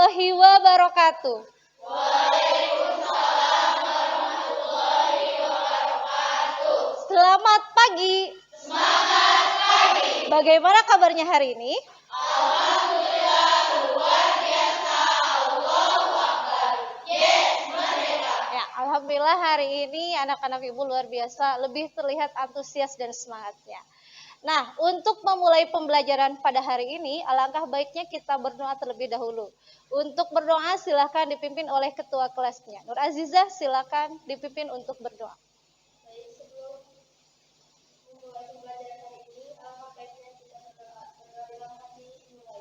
warahmatullahi wabarakatuh. Waalaikumsalam warahmatullahi wabarakatuh. Selamat pagi. Semangat pagi. Bagaimana kabarnya hari ini? Alhamdulillah luar biasa. Allahu Akbar. Yes, merdeka. Ya, alhamdulillah hari ini anak-anak ibu luar biasa, lebih terlihat antusias dan semangatnya. Nah, untuk memulai pembelajaran pada hari ini, alangkah baiknya kita berdoa terlebih dahulu. Untuk berdoa silakan dipimpin oleh ketua kelasnya. Nur Azizah silakan dipimpin untuk berdoa. Baik, sebelum memulai pembelajaran hari ini, alangkah baiknya kita berdoa. Berdoa dalam hati mulai.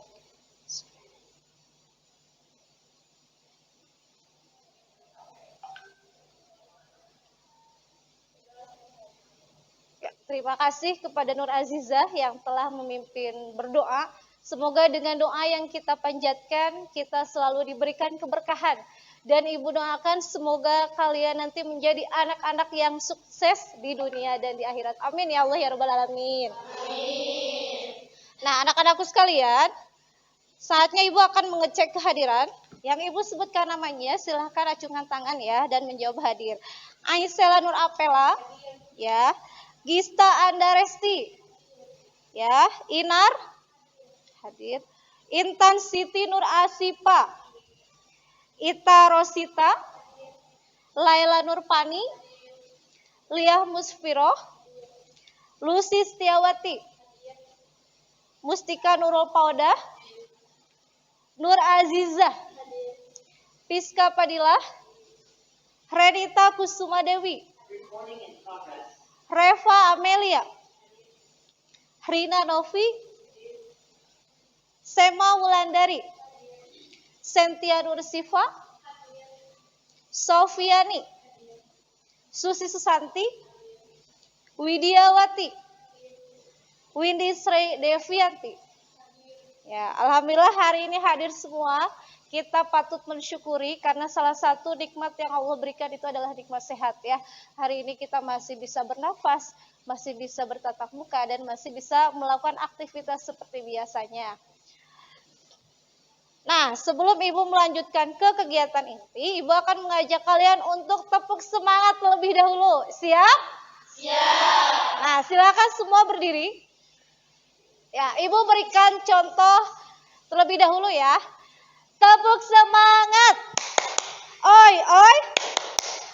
Ya, terima kasih kepada Nur Azizah yang telah memimpin berdoa. Semoga dengan doa yang kita panjatkan, kita selalu diberikan keberkahan. Dan ibu doakan semoga kalian nanti menjadi anak-anak yang sukses di dunia dan di akhirat. Amin ya Allah ya Rabbal Alamin. Nah, anak-anakku sekalian, saatnya ibu akan mengecek kehadiran. Yang ibu sebutkan namanya, silahkan acungkan tangan ya dan menjawab hadir. Aisyah Nur Apela, ya. Gista Andaresti, ya. Inar, hadir. Intan Siti Nur Asipa, Ita Rosita, Laila Nurpani, Liah Musfiroh, Lucy Setiawati, Mustika Nurul Paudah, Nur Azizah, Piska Padilah, Renita Kusuma Dewi, Reva Amelia, Rina Novi, Sema Wulandari, Sentia Nursifa, Sofiani, Susi Susanti, Widiawati, Windy Sri Devianti. Ya, alhamdulillah hari ini hadir semua. Kita patut mensyukuri karena salah satu nikmat yang Allah berikan itu adalah nikmat sehat ya. Hari ini kita masih bisa bernafas, masih bisa bertatap muka dan masih bisa melakukan aktivitas seperti biasanya. Nah, sebelum ibu melanjutkan ke kegiatan inti, ibu akan mengajak kalian untuk tepuk semangat terlebih dahulu. Siap? Siap. Nah, silakan semua berdiri. Ya, ibu berikan contoh terlebih dahulu ya. Tepuk semangat. Oi, oi.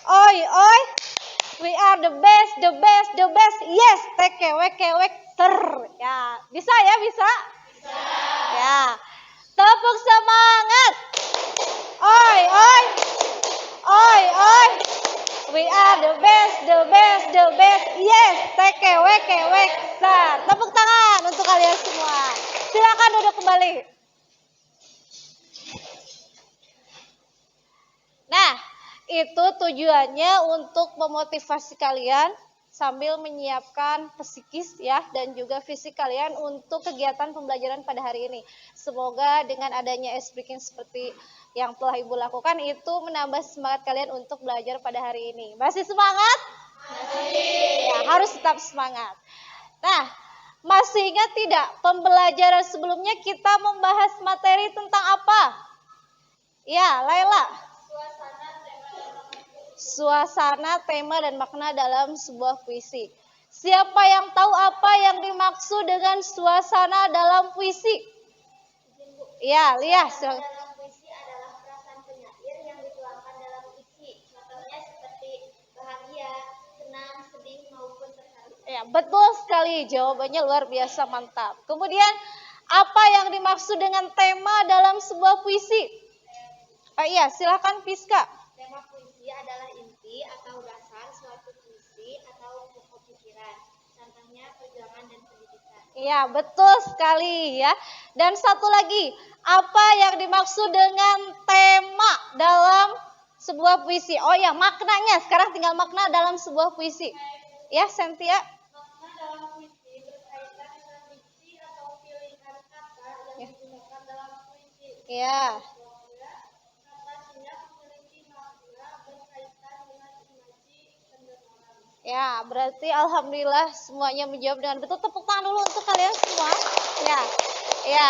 Oi, oi. We are the best, the best, the best. Yes, teke, weke, wek, ter. Ya, bisa ya, bisa? Bisa. Ya. Tepuk semangat. Oi, oi. Oi, oi. We are the best, the best, the best. Yes, teke, weke, wek, ter. Tepuk tangan untuk kalian semua. Silakan duduk kembali. Nah, itu tujuannya untuk memotivasi kalian sambil menyiapkan psikis ya dan juga fisik kalian untuk kegiatan pembelajaran pada hari ini. Semoga dengan adanya speaking seperti yang telah ibu lakukan itu menambah semangat kalian untuk belajar pada hari ini. Masih semangat? Masih. Ya, harus tetap semangat. Nah, masih ingat tidak pembelajaran sebelumnya kita membahas materi tentang apa? Ya, Laila. Suasana, tema, dan makna dalam sebuah puisi. Siapa yang tahu apa yang dimaksud dengan suasana dalam puisi? Ya, lihat. Dalam puisi adalah perasaan penyair yang dituangkan dalam puisi. Contohnya seperti bahagia, senang, sedih, maupun terharu. Ya, betul sekali. Jawabannya luar biasa mantap. Kemudian, apa yang dimaksud dengan tema dalam sebuah puisi? Iya, silakan Piska. Tema puisi adalah inti atau dasar suatu puisi atau pokok pikiran. Contohnya perjuangan dan pendidikan. Iya, betul sekali ya. Dan satu lagi, apa yang dimaksud dengan tema dalam sebuah puisi? Oh ya, maknanya. Sekarang tinggal makna dalam sebuah puisi. Ya, Sentia. Makna dalam puisi berkaitan dengan diksi atau pilihan kata yang digunakan dalam puisi. Ya. Kata tindak memiliki makna berkaitan dengan imaji pendengaran. Ya, berarti alhamdulillah semuanya menjawab dengan betul. Tepuk tangan dulu untuk kalian semua. Ya. Ya.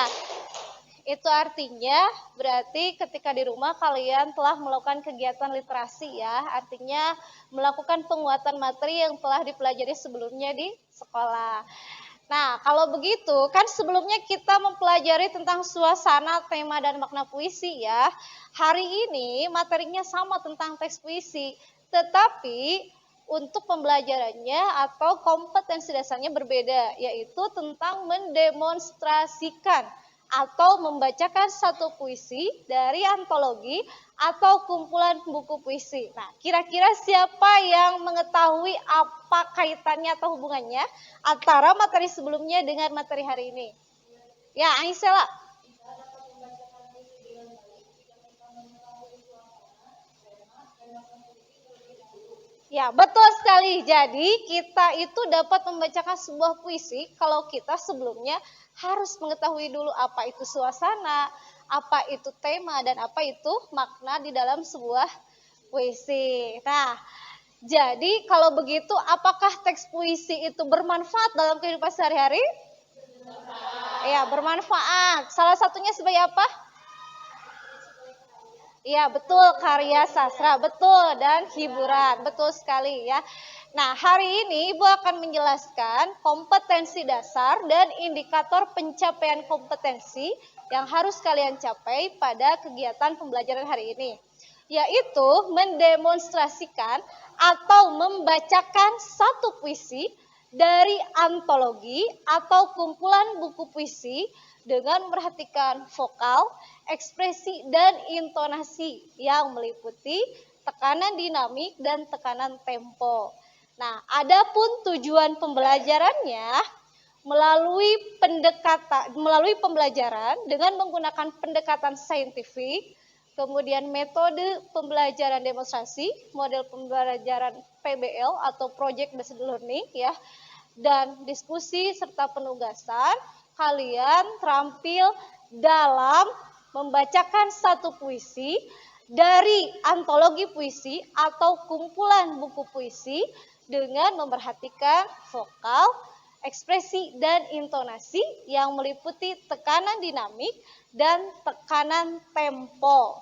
Itu artinya berarti ketika di rumah kalian telah melakukan kegiatan literasi ya, artinya melakukan penguatan materi yang telah dipelajari sebelumnya di sekolah. Nah, kalau begitu kan sebelumnya kita mempelajari tentang suasana, tema, dan makna puisi ya. Hari ini materinya sama tentang teks puisi, tetapi untuk pembelajarannya atau kompetensi dasarnya berbeda, yaitu tentang mendemonstrasikan atau membacakan satu puisi dari antologi atau kumpulan buku puisi. Nah, kira-kira siapa yang mengetahui apa kaitannya atau hubungannya antara materi sebelumnya dengan materi hari ini? Ya, Aisyah. Ya, betul sekali. Jadi, kita itu dapat membacakan sebuah puisi kalau kita sebelumnya harus mengetahui dulu apa itu suasana, apa itu tema, dan apa itu makna di dalam sebuah puisi. Nah, jadi kalau begitu apakah teks puisi itu bermanfaat dalam kehidupan sehari-hari? Ya, bermanfaat. Salah satunya sebagai apa? Iya betul, karya sastra, betul, dan hiburan, betul sekali ya. Nah, hari ini Ibu akan menjelaskan kompetensi dasar dan indikator pencapaian kompetensi yang harus kalian capai pada kegiatan pembelajaran hari ini, yaitu mendemonstrasikan atau membacakan satu puisi dari antologi atau kumpulan buku puisi dengan memperhatikan vokal, ekspresi, dan intonasi yang meliputi tekanan dinamik dan tekanan tempo. Nah, adapun tujuan pembelajarannya melalui pembelajaran dengan menggunakan pendekatan saintifik, kemudian metode pembelajaran demonstrasi, model pembelajaran PBL atau Project Based Learning ya, dan diskusi serta penugasan. Kalian terampil dalam membacakan satu puisi dari antologi puisi atau kumpulan buku puisi dengan memperhatikan vokal, ekspresi, dan intonasi yang meliputi tekanan dinamik dan tekanan tempo.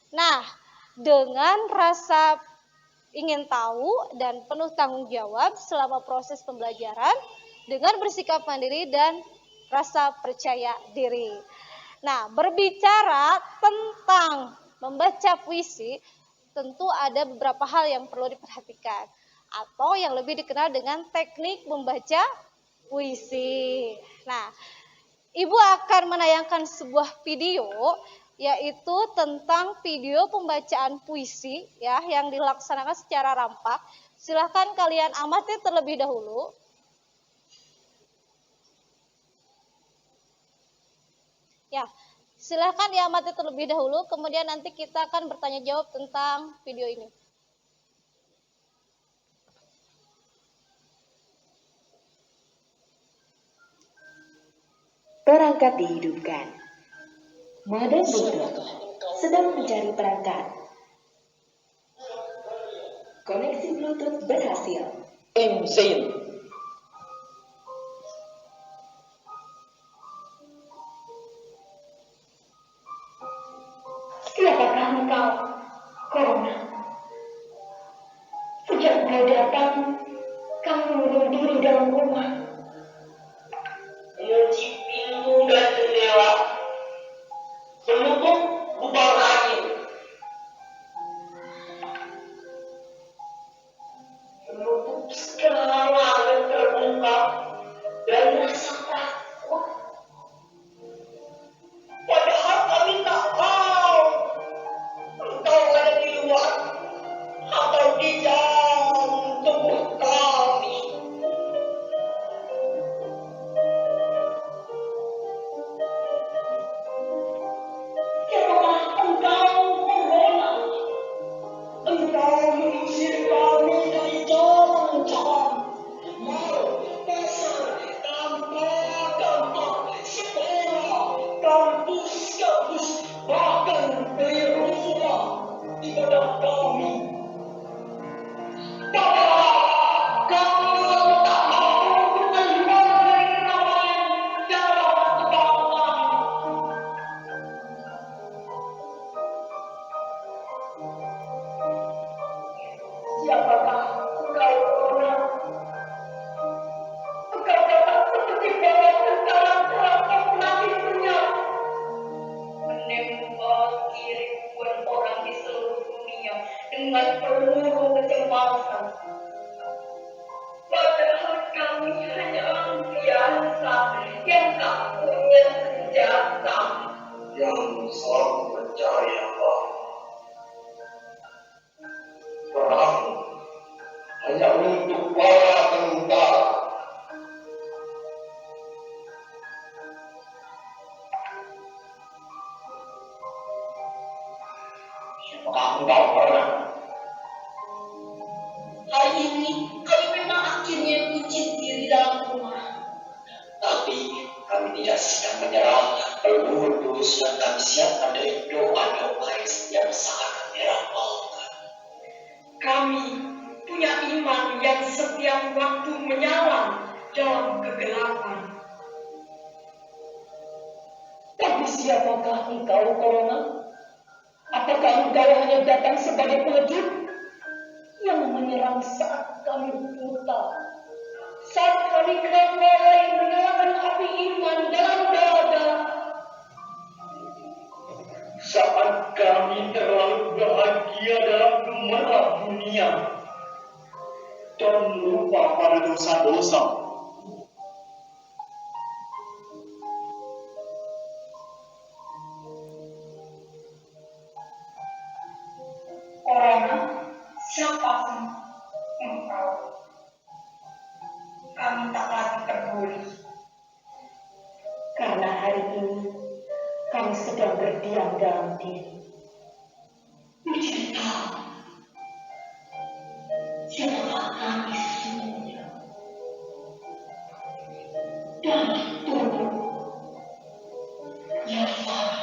Nah, dengan rasa ingin tahu dan penuh tanggung jawab selama proses pembelajaran dengan bersikap mandiri dan rasa percaya diri. Nah, berbicara tentang membaca puisi, tentu ada beberapa hal yang perlu diperhatikan atau yang lebih dikenal dengan teknik membaca puisi. Nah, Ibu akan menayangkan sebuah video yaitu tentang video pembacaan puisi ya yang dilaksanakan secara rampak. Silahkan kalian amati terlebih dahulu. Ya, silahkan diamati terlebih dahulu, kemudian nanti kita akan bertanya jawab tentang video ini. Perangkat dihidupkan. Madam Butut sedang mencari perangkat. Koneksi Bluetooth berhasil. Insane. Siapakah engkau, Corona? Sejak mulai datang, kamu mengurung diri dalam rumah. Mengunci pintu dan jendela, menutup lubang angin, menutup segala yang terbuka dan rasa takut. Padahal kami tak tahu engkau ada di luar atau di dalam tubuh kami. Siapakah engkau, Corona? Engkau datang seperti bawa sekarang perampok penyakit senyap, menembaki ribuan orang di seluruh dunia dengan peluru kecemasan. Padahal kami hanya orang biasa yang tak punya senjata. Yang selalu percaya bahwa perang hanya untuk para tentara. Siapakah engkau, Corona? Hari ini kami memang akhirnya kucing diri dalam rumah. Tapi kami tidak sedang menyerang. Peluru tulus yang kami siapkan dari doa-doa yang sangat menyeramkan. Kami punya iman yang setiap waktu menyala dalam kegelapan. Tapi siapakah engkau, Corona? Apakah engkau hanya datang sebagai pengejut yang menyerang saat kami buta? Saat kami mulai menyalakan api iman dalam dada. Saat kami terlalu bahagia dalam gemerlap dunia dan lupa pada dosa-dosa. Corona, siapa engkau? Kami tak lagi peduli. Karena hari ini kami sedang berdiam dalam diri. Mencari tahu siapakah kami sesungguhnya. Dan tubuh yang salah.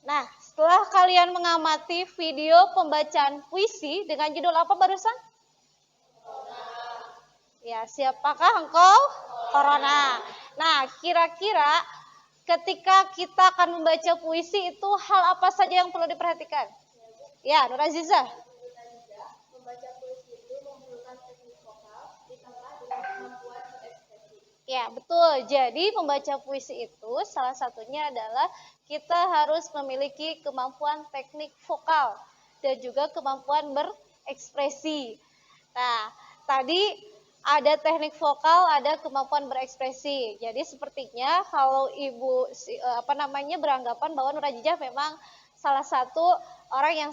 Nah, setelah kalian mengamati video pembacaan puisi dengan judul apa barusan? Ya, siapakah engkau? Corona. Nah, kira-kira ketika kita akan membaca puisi itu hal apa saja yang perlu diperhatikan? Ya, Nur Aziza. Membaca puisi itu memerlukan teknik vokal ditambah dengan kemampuan berekspresi. Ya, betul. Jadi membaca puisi itu salah satunya adalah kita harus memiliki kemampuan teknik vokal dan juga kemampuan berekspresi. Nah, tadi ada teknik vokal, ada kemampuan berekspresi. Jadi sepertinya kalau Ibu beranggapan bahwa Nur Azizah memang salah satu orang yang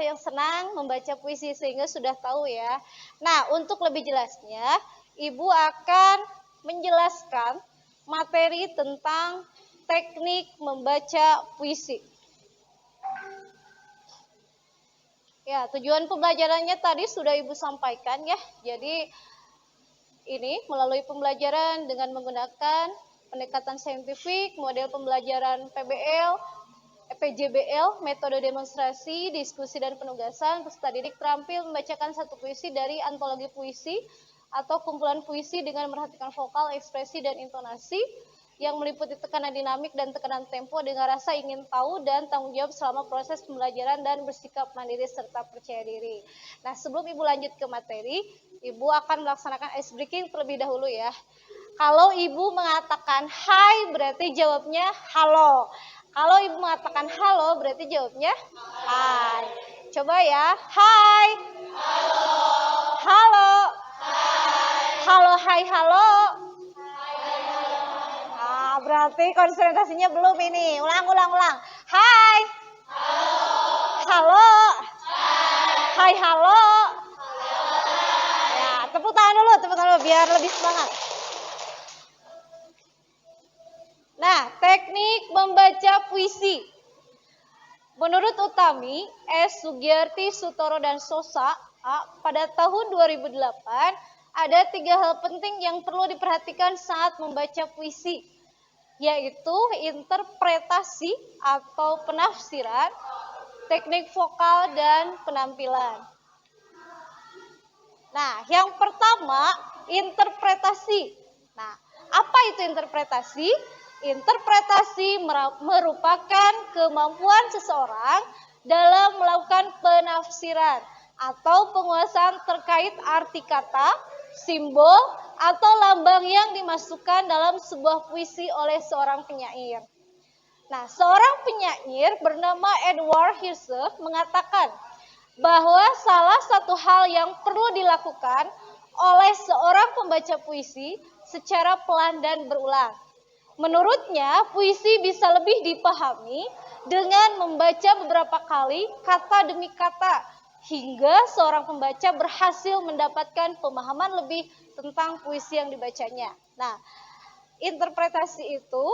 yang senang membaca puisi sehingga sudah tahu ya. Nah, untuk lebih jelasnya, Ibu akan menjelaskan materi tentang teknik membaca puisi. Ya, tujuan pembelajarannya tadi sudah Ibu sampaikan ya. Jadi ini melalui pembelajaran dengan menggunakan pendekatan saintifik, model pembelajaran PBL, PJBL, metode demonstrasi, diskusi dan penugasan, peserta didik terampil membacakan satu puisi dari antologi puisi atau kumpulan puisi dengan memperhatikan vokal, ekspresi dan intonasi yang meliputi tekanan dinamik dan tekanan tempo dengan rasa ingin tahu dan tanggung jawab selama proses pembelajaran dan bersikap mandiri serta percaya diri. Nah, sebelum Ibu lanjut ke materi, Ibu akan melaksanakan ice breaking terlebih dahulu ya. Kalau Ibu mengatakan hai berarti jawabnya halo. Kalau Ibu mengatakan halo berarti jawabnya hai. Coba ya, hai. Halo. Halo. Hai. Halo, hai, halo. Berarti konsentrasinya belum ini. Ulang. Hai. Halo. Hai, halo. Ya, tepuk tangan dulu biar lebih semangat. Nah, teknik membaca puisi. Menurut Utami, S. Sugiyarti, Sutoro, dan Sosa, pada tahun 2008, ada 3 hal penting yang perlu diperhatikan saat membaca puisi, yaitu interpretasi atau penafsiran, teknik vokal, dan penampilan. Nah, yang pertama interpretasi. Nah, apa itu interpretasi? Interpretasi merupakan kemampuan seseorang dalam melakukan penafsiran atau penguasaan terkait arti kata, simbol, atau lambang yang dimasukkan dalam sebuah puisi oleh seorang penyair. Nah, seorang penyair bernama Edward Hirsch mengatakan bahwa salah satu hal yang perlu dilakukan oleh seorang pembaca puisi secara pelan dan berulang. Menurutnya, puisi bisa lebih dipahami dengan membaca beberapa kali kata demi kata hingga seorang pembaca berhasil mendapatkan pemahaman lebih tentang puisi yang dibacanya. Nah, interpretasi itu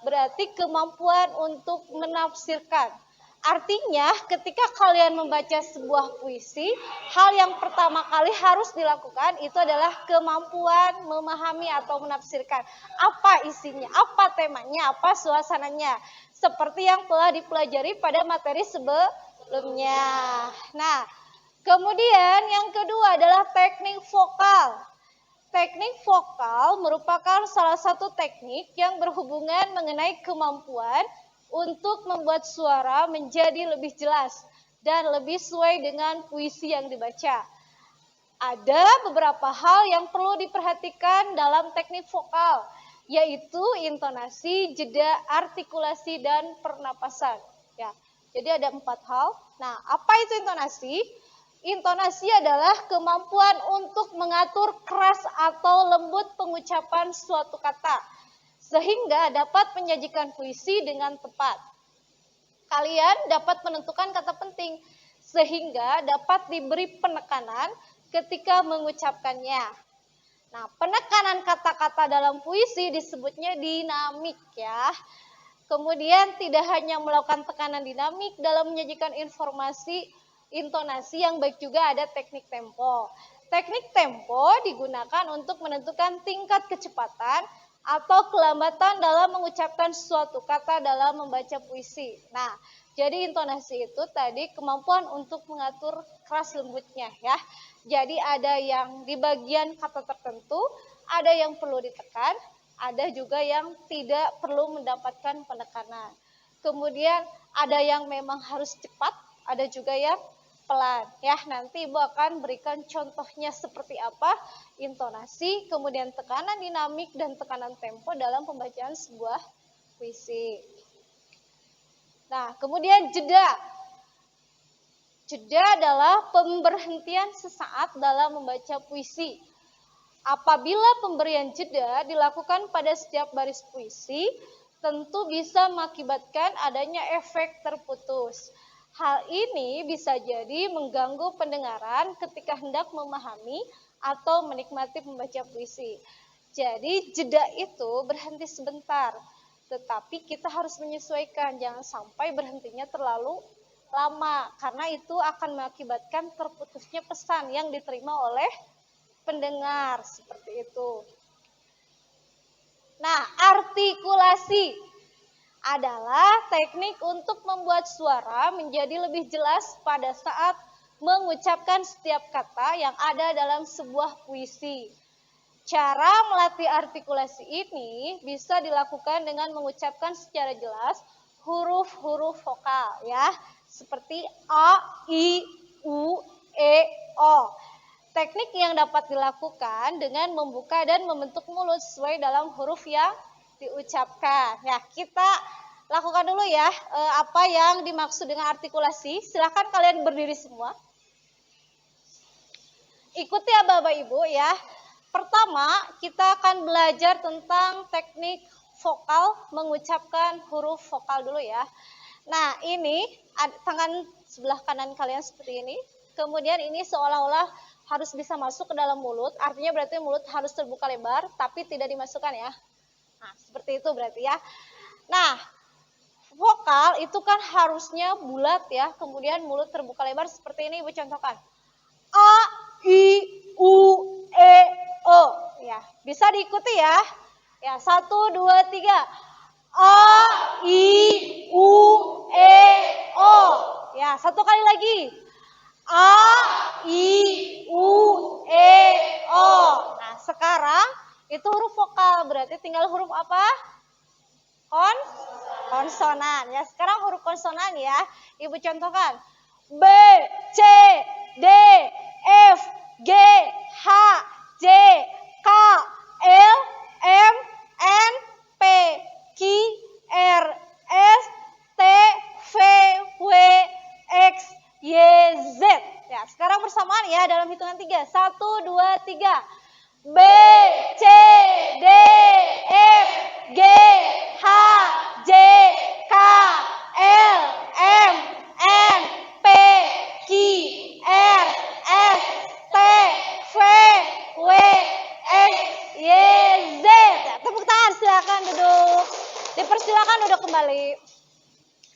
berarti kemampuan untuk menafsirkan. Artinya, ketika kalian membaca sebuah puisi, hal yang pertama kali harus dilakukan itu adalah kemampuan memahami atau menafsirkan. Apa isinya, apa temanya, apa suasananya. Seperti yang telah dipelajari pada materi sebelumnya. Nah, kemudian yang kedua adalah teknik vokal. Teknik vokal merupakan salah satu teknik yang berhubungan mengenai kemampuan untuk membuat suara menjadi lebih jelas dan lebih sesuai dengan puisi yang dibaca. Ada beberapa hal yang perlu diperhatikan dalam teknik vokal, yaitu intonasi, jeda, artikulasi, dan pernapasan. Ya, jadi ada 4 hal. Nah, apa itu intonasi? Intonasi adalah kemampuan untuk mengatur keras atau lembut pengucapan suatu kata sehingga dapat menyajikan puisi dengan tepat. Kalian dapat menentukan kata penting sehingga dapat diberi penekanan ketika mengucapkannya. Nah, penekanan kata-kata dalam puisi disebutnya dinamik ya. Kemudian tidak hanya melakukan tekanan dinamik dalam menyajikan informasi intonasi yang baik, juga ada teknik tempo. Teknik tempo digunakan untuk menentukan tingkat kecepatan atau kelambatan dalam mengucapkan suatu kata dalam membaca puisi. Nah, jadi intonasi itu tadi kemampuan untuk mengatur keras lembutnya ya. Jadi ada yang di bagian kata tertentu, ada yang perlu ditekan, ada juga yang tidak perlu mendapatkan penekanan. Kemudian ada yang memang harus cepat, ada juga yang pelan ya. Nanti Ibu akan berikan contohnya seperti apa intonasi, kemudian tekanan dinamik dan tekanan tempo dalam pembacaan sebuah puisi. Nah, kemudian jeda. Jeda adalah pemberhentian sesaat dalam membaca puisi. Apabila pemberian jeda dilakukan pada setiap baris puisi, tentu bisa mengakibatkan adanya efek terputus. Hal ini bisa jadi mengganggu pendengaran ketika hendak memahami atau menikmati membaca puisi. Jadi jeda itu berhenti sebentar, tetapi kita harus menyesuaikan, jangan sampai berhentinya terlalu lama, karena itu akan mengakibatkan terputusnya pesan yang diterima oleh pendengar, seperti itu. Nah, artikulasi adalah teknik untuk membuat suara menjadi lebih jelas pada saat mengucapkan setiap kata yang ada dalam sebuah puisi. Cara melatih artikulasi ini bisa dilakukan dengan mengucapkan secara jelas huruf-huruf vokal ya, seperti A, I, U, E, O. Teknik yang dapat dilakukan dengan membuka dan membentuk mulut sesuai dalam huruf yang diucapkan. Ya, kita lakukan dulu ya apa yang dimaksud dengan artikulasi. Silahkan kalian berdiri semua. Ikuti ya Bapak Ibu ya. Pertama, kita akan belajar tentang teknik vokal, mengucapkan huruf vokal dulu ya. Nah, ini tangan sebelah kanan kalian seperti ini. Kemudian ini seolah-olah harus bisa masuk ke dalam mulut. Artinya berarti mulut harus terbuka lebar, tapi tidak dimasukkan ya. Nah, seperti itu berarti ya. Nah, vokal itu kan harusnya bulat ya, kemudian mulut terbuka lebar seperti ini Ibu contohkan. A, I, U, E, O. Ya, bisa diikuti ya. Ya, 1, 2, 3. A, I, U, E, O. Ya, satu kali lagi. A, I, U, E, O. Nah, Sekarang itu huruf vokal, berarti tinggal huruf apa? Konsonan. Ya, sekarang huruf konsonan ya. Ibu contohkan. B, C, D, F, G, H, J, K, L, M, N, P, Q, R, S, T, V, W, X, Y, Z. Ya, sekarang bersamaan ya dalam hitungan 3. 1, 2, 3. B, C, D, F, G, H, J, K, L, M, N, P, Q, R, S, T, V, W, X, Y, Z. Ya, tepuk tangan, silakan duduk. Dipersilakan duduk kembali.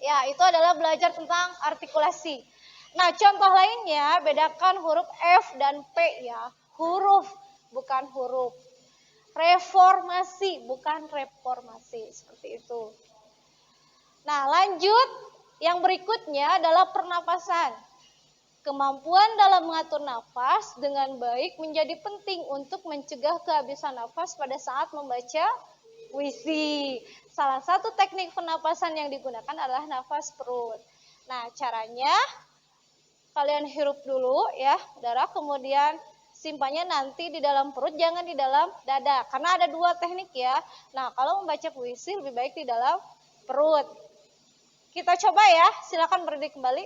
Ya, itu adalah belajar tentang artikulasi. Nah, contoh lainnya, bedakan huruf F dan P ya. Huruf, bukan huruf. Reformasi, bukan reformasi. Seperti itu. Nah, lanjut. Yang berikutnya adalah pernapasan. Kemampuan dalam mengatur nafas dengan baik menjadi penting untuk mencegah kehabisan nafas pada saat membaca puisi. Salah satu teknik pernapasan yang digunakan adalah nafas perut. Nah, caranya kalian hirup dulu ya, udara, kemudian simpannya nanti di dalam perut, jangan di dalam dada. Karena ada 2 teknik ya. Nah, kalau membaca puisi lebih baik di dalam perut. Kita coba ya, silakan berdiri kembali.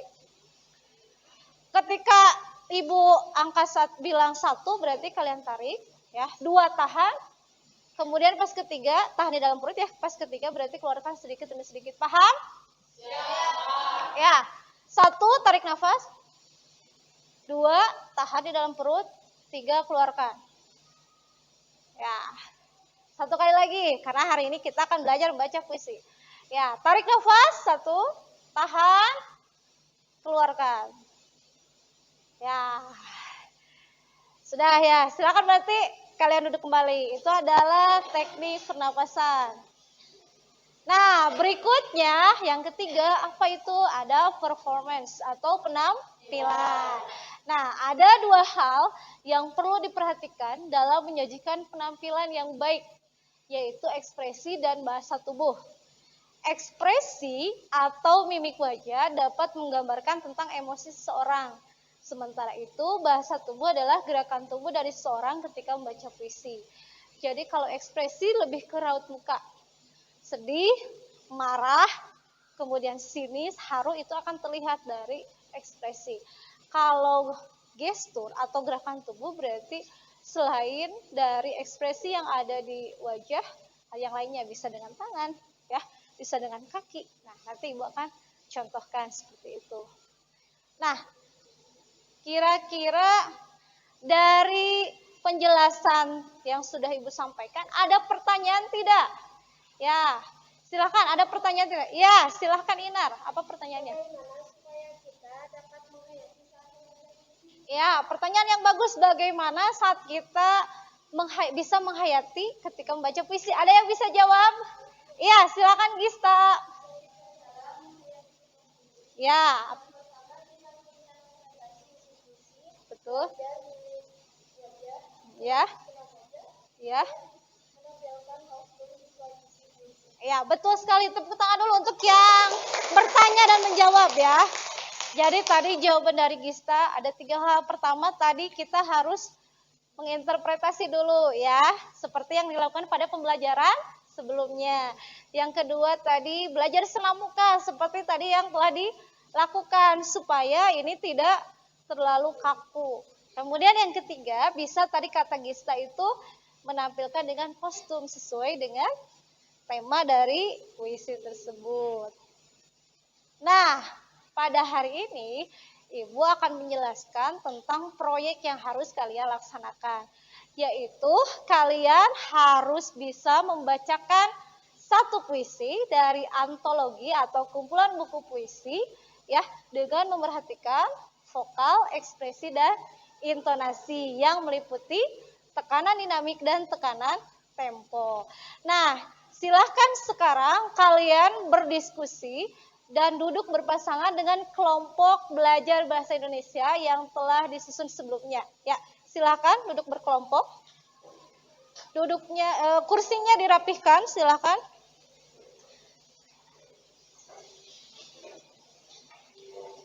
Ketika ibu bilang 1, berarti kalian tarik ya. 2 tahan. Kemudian pas ketiga, tahan di dalam perut ya. Pas ketiga berarti keluarkan sedikit demi sedikit. Paham? Ya. 1, tarik nafas. 2, tahan di dalam perut. 3, keluarkan. Ya. 1 kali lagi, karena hari ini kita akan belajar membaca puisi. Ya, tarik nafas. 1, tahan, keluarkan. Ya. Sudah ya, silakan berarti kalian duduk kembali. Itu adalah teknik pernapasan. Nah, berikutnya yang ketiga, apa itu? Ada performance atau penampilan. Nah, ada 2 hal yang perlu diperhatikan dalam menyajikan penampilan yang baik, yaitu ekspresi dan bahasa tubuh. Ekspresi atau mimik wajah dapat menggambarkan tentang emosi seseorang. Sementara itu, bahasa tubuh adalah gerakan tubuh dari seseorang ketika membaca puisi. Jadi kalau ekspresi lebih ke raut muka. Sedih, marah, kemudian sinis, haru itu akan terlihat dari ekspresi. Kalau gestur atau gerakan tubuh berarti selain dari ekspresi yang ada di wajah, yang lainnya bisa dengan tangan, ya, bisa dengan kaki. Nah, nanti Ibu akan contohkan seperti itu. Nah, kira-kira dari penjelasan yang sudah Ibu sampaikan, ada pertanyaan tidak? Ya, silahkan, ada pertanyaan tidak? Ya, silahkan Inar, apa pertanyaannya? Ya, pertanyaan yang bagus, bagaimana saat kita bisa menghayati ketika membaca puisi? Ada yang bisa jawab? Ya, silakan Gista. Ya, betul. Ya, ya. Ya, betul sekali. Tepuk tangan dulu untuk yang bertanya dan menjawab ya. Jadi tadi jawaban dari Gista ada 3 hal. Pertama tadi kita harus menginterpretasi dulu ya, seperti yang dilakukan pada pembelajaran sebelumnya. Yang kedua tadi belajar senam muka, seperti tadi yang telah dilakukan supaya ini tidak terlalu kaku. Kemudian yang ketiga, bisa tadi kata Gista itu menampilkan dengan kostum sesuai dengan tema dari puisi tersebut. Nah, pada hari ini Ibu akan menjelaskan tentang proyek yang harus kalian laksanakan, yaitu kalian harus bisa membacakan 1 puisi dari antologi atau kumpulan buku puisi ya, dengan memerhatikan vokal, ekspresi dan intonasi yang meliputi tekanan dinamik dan tekanan tempo. Nah, silahkan sekarang kalian berdiskusi dan duduk berpasangan dengan kelompok belajar bahasa Indonesia yang telah disusun sebelumnya. Ya, silakan duduk berkelompok. kursinya dirapihkan, silakan.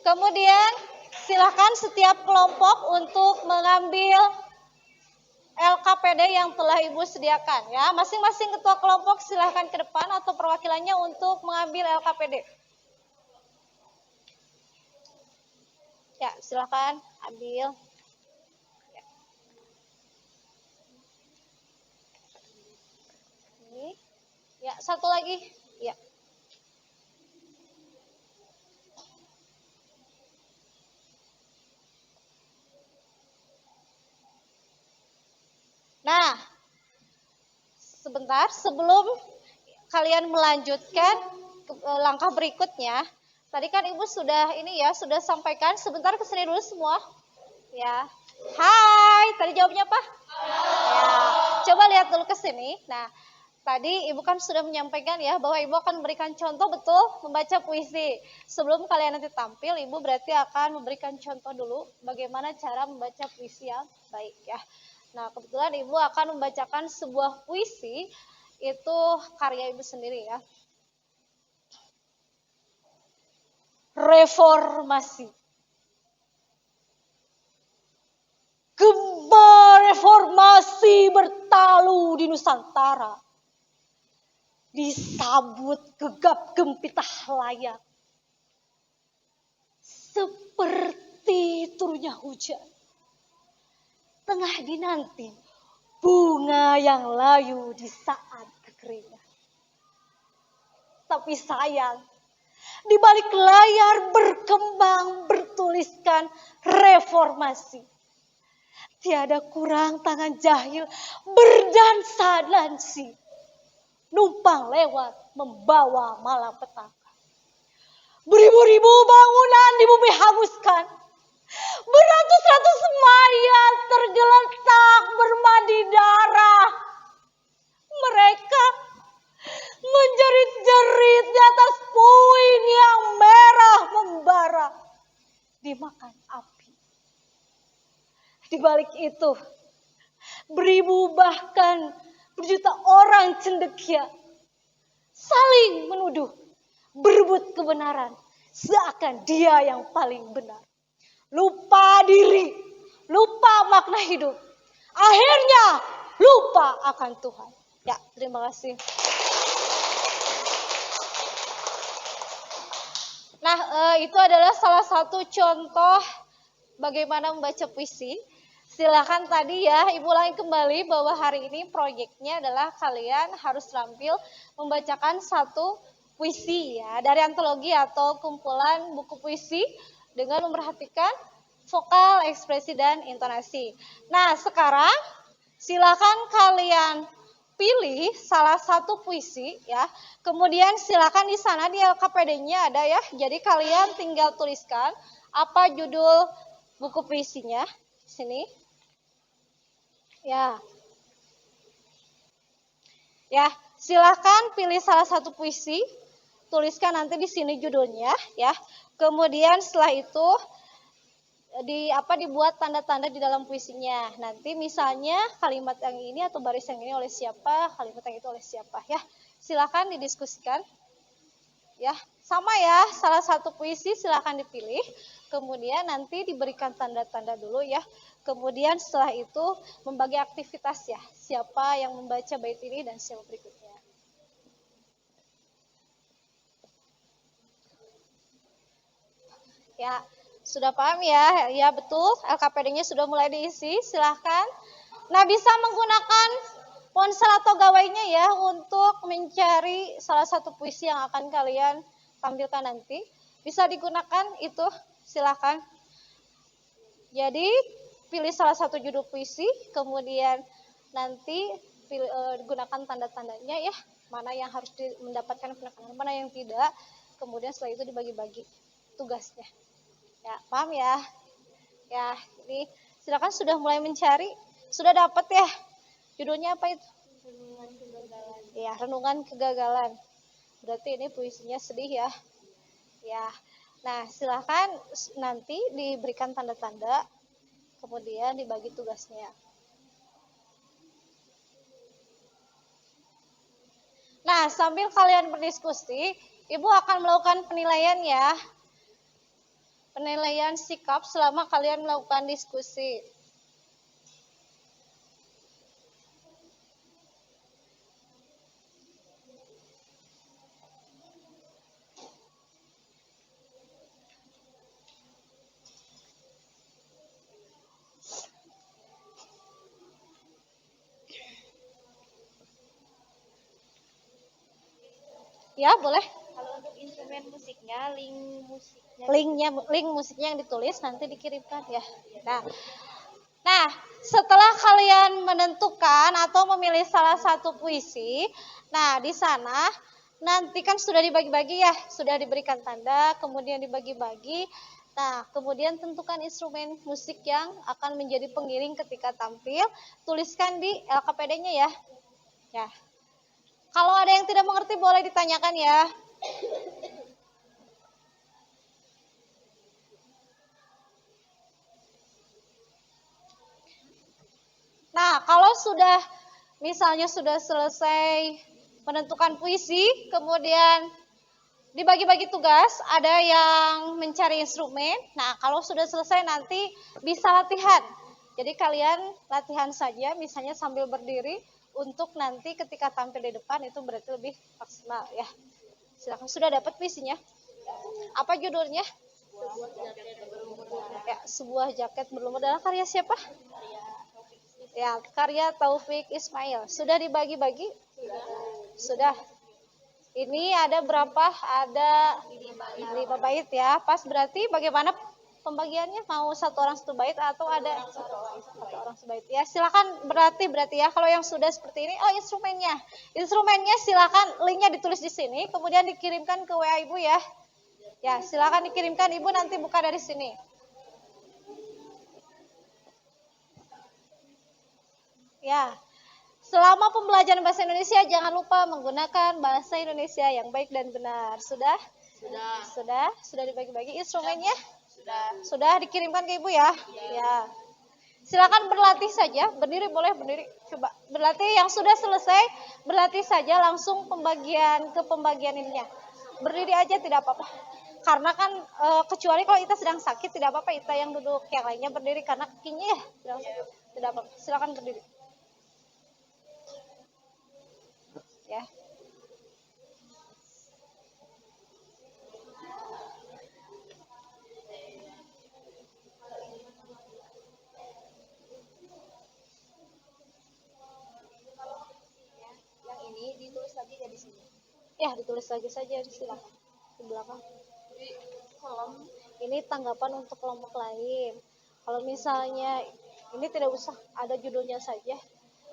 Kemudian silakan setiap kelompok untuk mengambil LKPD yang telah Ibu sediakan ya. Masing-masing ketua kelompok silakan ke depan atau perwakilannya untuk mengambil LKPD. Ya, silakan ambil. Ini. Ya, satu lagi. Ya. Nah, sebentar sebelum kalian melanjutkan langkah berikutnya, tadi kan Ibu sudah sudah sampaikan. Sebentar kesini dulu semua. Ya. Hai, tadi jawabnya apa? Ya. Coba lihat dulu ke sini. Nah, tadi Ibu kan sudah menyampaikan ya bahwa Ibu akan memberikan contoh betul membaca puisi. Sebelum kalian nanti tampil, Ibu berarti akan memberikan contoh dulu bagaimana cara membaca puisi yang baik ya. Nah, kebetulan Ibu akan membacakan sebuah puisi, itu karya Ibu sendiri ya. Reformasi. Gempa reformasi bertalu di Nusantara. Disambut gegap gempita layak. Seperti turunnya hujan. Tengah dinanti bunga yang layu di saat kekeringan. Tapi sayang, di balik layar berkembang bertuliskan reformasi. Tiada kurang tangan jahil berdansa-dansi. Numpang lewat membawa malapetaka. Beribu-ribu bangunan di bumi hanguskan. Beratus-ratus mayat tergeletak bermandi darah. Mereka menjerit-jerit di atas puing yang merah membara. Dimakan api. Di balik itu, beribu bahkan berjuta orang cendekia saling menuduh, berebut kebenaran, seakan dia yang paling benar. Lupa diri, lupa makna hidup. Akhirnya lupa akan Tuhan. Ya, terima kasih. Nah, itu adalah salah satu contoh bagaimana membaca puisi. Silakan tadi ya, Ibu ulangi kembali bahwa hari ini proyeknya adalah kalian harus terampil membacakan satu puisi ya, dari antologi atau kumpulan buku puisi dengan memperhatikan vokal, ekspresi, dan intonasi. Nah, sekarang silakan kalian pilih salah satu puisi ya. Kemudian silakan di sana di LKPD-nya ada ya. Jadi kalian tinggal tuliskan apa judul buku puisinya. Sini. Ya. Ya, silakan pilih salah satu puisi, tuliskan nanti di sini judulnya ya. Kemudian setelah itu dibuat tanda-tanda di dalam puisinya. Nanti misalnya kalimat yang ini atau baris yang ini oleh siapa, kalimat yang itu oleh siapa ya. Silakan didiskusikan. Ya, sama ya, salah satu puisi silakan dipilih. Kemudian nanti diberikan tanda-tanda dulu ya. Kemudian setelah itu membagi aktivitas ya. Siapa yang membaca bait ini dan siapa berikutnya. Ya, sudah paham ya? Ya betul, LKPD-nya sudah mulai diisi. Silahkan. Nah, bisa menggunakan ponsel atau gawainya ya untuk mencari salah satu puisi yang akan kalian tampilkan nanti. Bisa digunakan itu, silahkan. Jadi pilih salah satu judul puisi, kemudian nanti gunakan tanda-tandanya ya, mana yang harus mendapatkan penekanan, mana yang tidak. Kemudian setelah itu dibagi-bagi tugasnya. Ya, paham ya? Ya, ini silakan sudah mulai mencari. Sudah dapat ya? Judulnya apa itu? Renungan Kegagalan. Ya, Renungan Kegagalan. Berarti ini puisinya sedih ya. Ya. Nah, silakan nanti diberikan tanda-tanda, kemudian dibagi tugasnya. Nah, sambil kalian berdiskusi, Ibu akan melakukan penilaian ya. Penilaian sikap selama kalian melakukan diskusi. Ya, boleh. Kalau untuk instrumen musiknya, Link musiknya yang ditulis nanti dikirimkan ya. Nah, setelah kalian menentukan atau memilih salah satu puisi, nah di sana nanti kan sudah dibagi-bagi ya, sudah diberikan tanda, kemudian dibagi-bagi. Nah, kemudian tentukan instrumen musik yang akan menjadi pengiring ketika tampil, tuliskan di LKPD-nya ya. Ya. Kalau ada yang tidak mengerti boleh ditanyakan ya. Nah, kalau misalnya sudah selesai menentukan puisi, kemudian dibagi-bagi tugas, ada yang mencari instrumen. Nah, kalau sudah selesai nanti bisa latihan. Jadi kalian latihan saja, misalnya sambil berdiri, untuk nanti ketika tampil di depan itu berarti lebih maksimal ya. Silakan, sudah dapat puisinya? Apa judulnya? Ya, sebuah jaket berlumur. Adalah karya siapa? Ya, karya Taufik Ismail. Sudah dibagi-bagi? Sudah. Ini ada berapa? Ada 5 bait ya. Pas berarti bagaimana pembagiannya? Mau satu orang satu bait atau ada satu orang sebait? Ya, silakan berarti ya. Kalau yang sudah seperti ini, oh instrumennya. Instrumennya silakan linknya ditulis di sini, kemudian dikirimkan ke WA Ibu ya. Ya, silakan dikirimkan, Ibu nanti buka dari sini. Ya. Selama pembelajaran bahasa Indonesia jangan lupa menggunakan bahasa Indonesia yang baik dan benar. Sudah? Sudah dibagi-bagi instrumennya? Sudah dikirimkan ke Ibu ya? Ya. Silakan berlatih saja, berdiri boleh berdiri. Coba berlatih, yang sudah selesai berlatih saja langsung ke pembagian ininya. Berdiri aja tidak apa-apa. Karena kan kecuali kalau kita sedang sakit tidak apa-apa, kita yang duduk, yang lainnya berdiri karena kakinya ya sedang sakit. Tidak apa-apa. Silakan berdiri. Ya. yang ini ditulis lagi ya di sini. Ya, ditulis lagi saja silakan di belakang. Ini tanggapan untuk kelompok lain. Kalau misalnya ini tidak usah ada judulnya saja.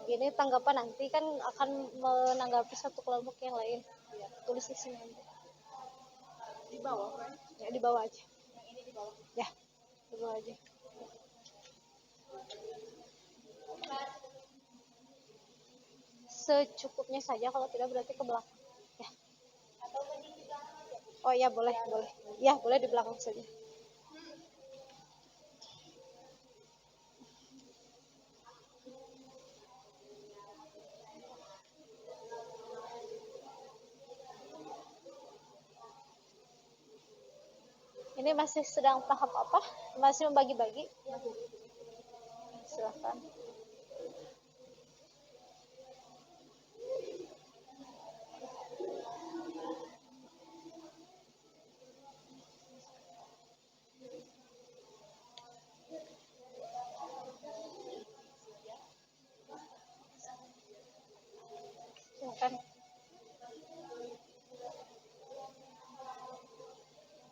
Ini tanggapan nanti kan akan menanggapi satu kelompok yang lain. Ya, tulis di sini nanti. Di bawah kan? Ya, di bawah aja. Yang ini di bawah. Ya, di bawah aja. Secukupnya saja, kalau tidak berarti ke belakang. Ya. Atau mending di belakang aja. Oh ya, boleh. Ya, boleh di belakang saja. Ini masih sedang tahap apa? Masih membagi-bagi? Silakan. Silakan.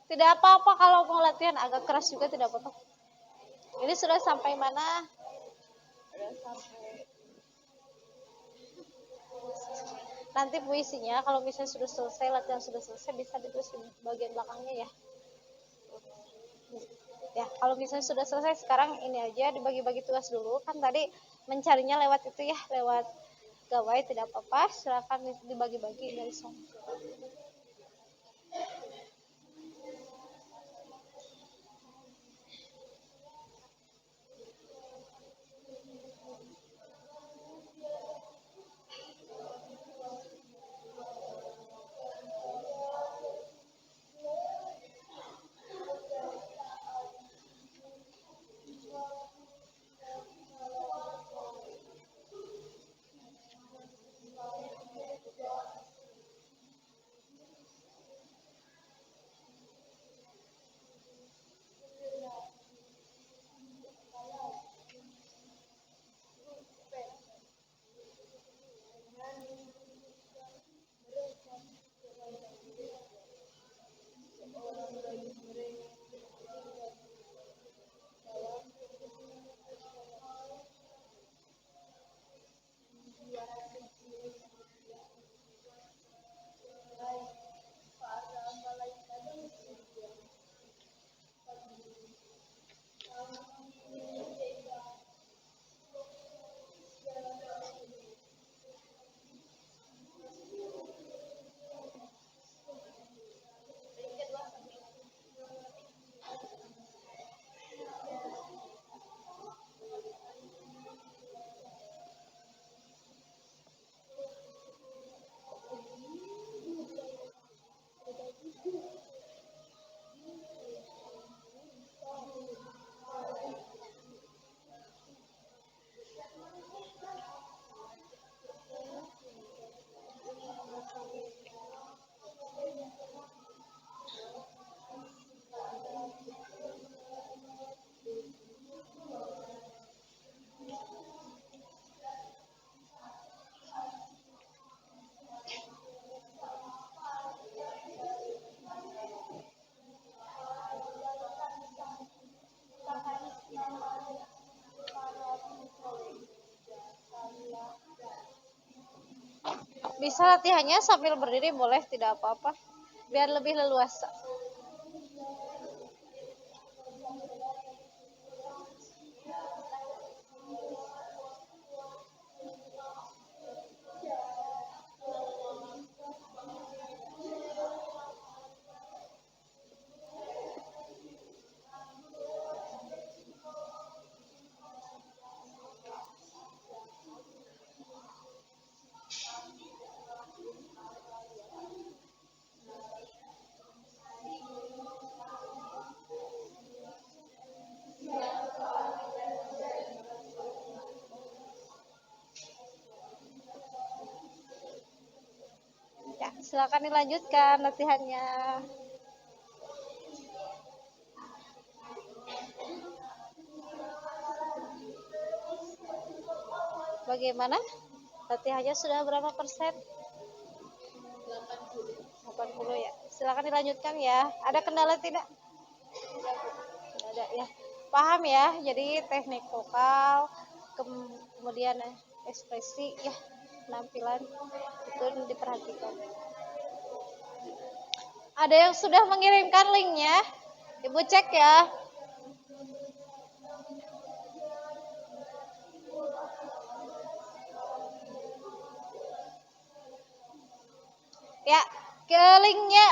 Tidak apa-apa kalau mau latihan agak keras juga tidak apa-apa. Ini sudah sampai mana? Nanti puisinya kalau misalnya sudah selesai, latihan sudah selesai, bisa ditulis di bagian belakangnya ya. Ya, kalau misalnya sudah selesai sekarang ini aja dibagi-bagi tugas dulu. Kan tadi mencarinya lewat itu ya, lewat gawai tidak apa-apa. Silakan dibagi-bagi dari sana. Bisa latihannya sambil berdiri boleh, tidak apa-apa. Biar lebih leluasa. Ya, silakan dilanjutkan latihannya. Bagaimana? Latihannya sudah berapa persen? 80 ya. Silakan dilanjutkan ya. Ada kendala tidak? Tidak ada ya. Paham ya? Jadi teknik vokal, kemudian ekspresi ya, penampilan itu diperhatikan. Ada yang sudah mengirimkan linknya? Ibu cek ya. Ya, ke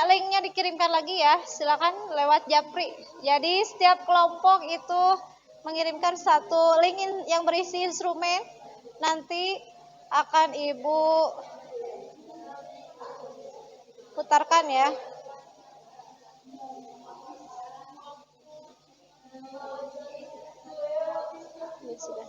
linknya dikirimkan lagi ya. Silakan lewat Japri. Jadi setiap kelompok itu mengirimkan satu link yang berisi instrumen. Nanti akan Ibu putarkan ya. Ini sudah.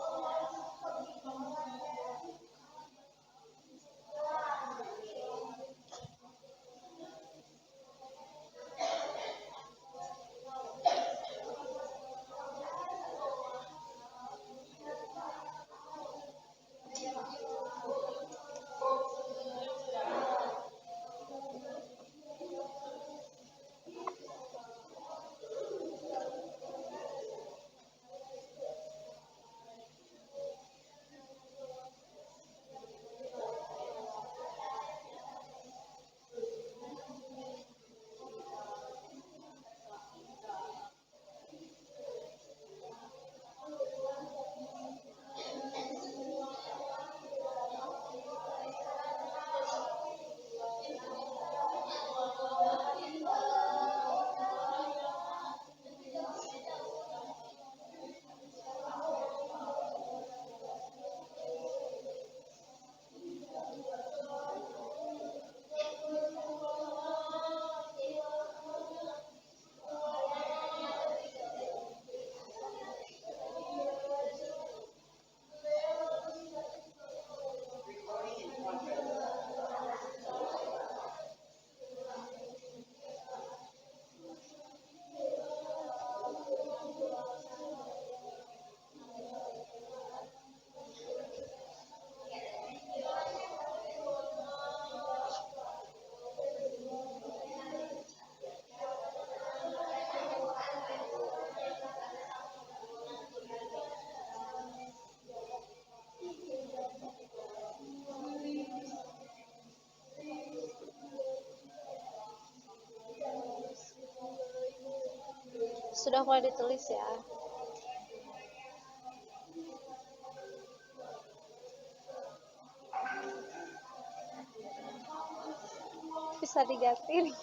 Sudah mulai ditulis ya. Bisa diganti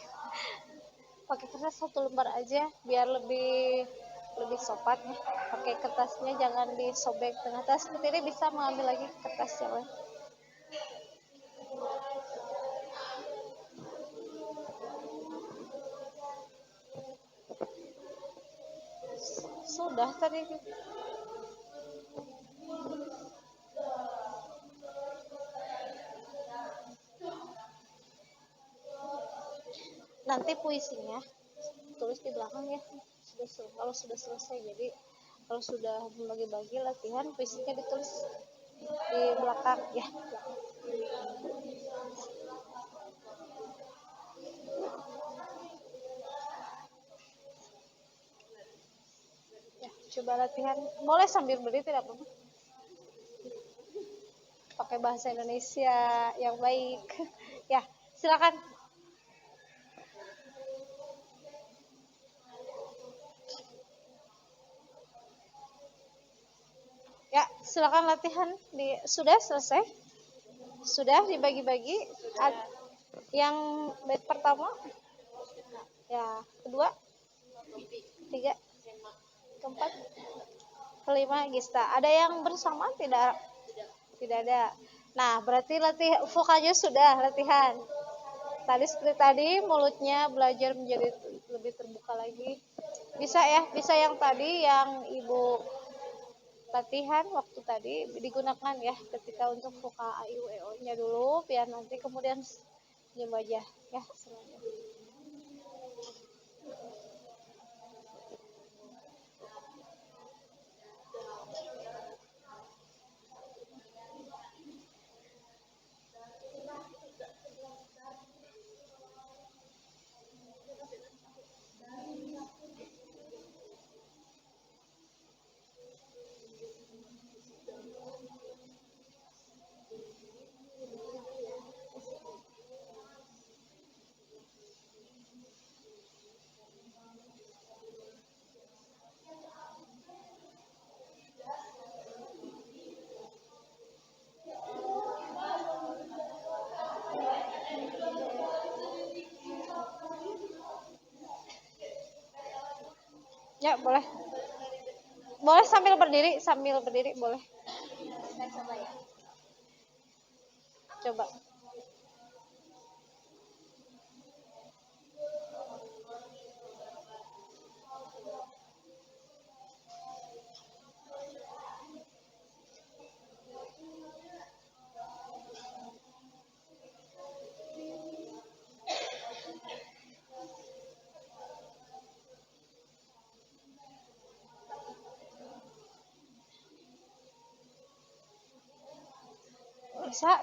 pakai kertas satu lembar aja biar lebih sopan ya. Pakai kertasnya jangan disobek tengah tas, seperti ini bisa mengambil lagi kertas yang lain. Sudah tadi. Nanti puisinya tulis di belakang ya. Kalau sudah selesai, jadi kalau sudah membagi-bagi latihan, puisinya ditulis di belakang ya. Ya, coba latihan. Boleh sambil berdiri, tidak apa-apa. Pakai pakai bahasa Indonesia yang baik. Ya, silakan. Ya, silakan latihan sudah selesai? Sudah dibagi-bagi? Yang bait pertama? Ya, kedua? Tiga? Keempat? Kelima, Gista. Ada yang bersama? Tidak? Tidak ada. Nah, berarti vokalnya sudah latihan. Tadi seperti tadi, mulutnya belajar menjadi lebih terbuka lagi. Bisa ya? Bisa yang tadi, yang Ibu latihan waktu tadi digunakan ya ketika untuk vokal a i u e o nya dulu biar nanti kemudian diam aja ya. Ya, boleh. Boleh sambil berdiri boleh. Kita coba ya. Coba.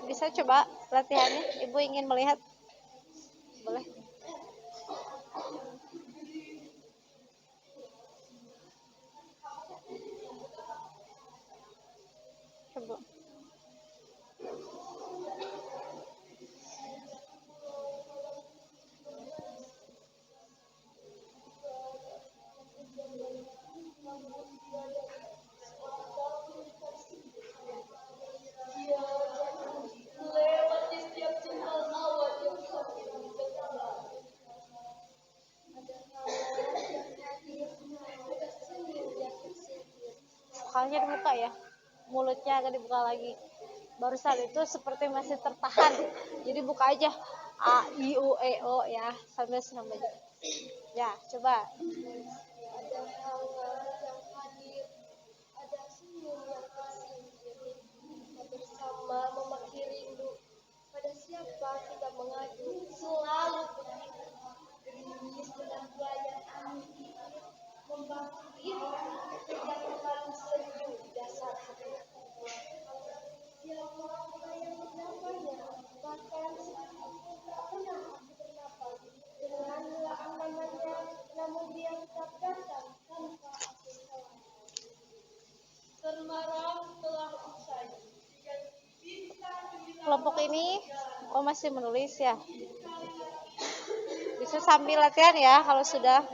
Bisa coba latihannya. Ibu ingin melihat. Boleh. Coba. Vokalnya dibuka ya, mulutnya agak dibuka lagi. Barusan itu seperti masih tertahan, jadi buka aja a i u e o ya sambil senam aja. Ya, coba. Ada hangat yang hadir, ada senyum yang kasih diri. Kita bersama memaki rindu. Pada siapa kita mengadu, selalu begitu. Gerimis dengan gaya angin, membantu diri yang terlalu sejuk di dasar hati. Siapa yang menyapanya, bahkan sedikit pun tak pernah aku bernafas. Denganlah namanya, namun dia tetap datang tanpa aku tahu. Kemarau telah usai. Kelompok ini masih menulis ya. Bisa sambil latihan ya kalau sudah.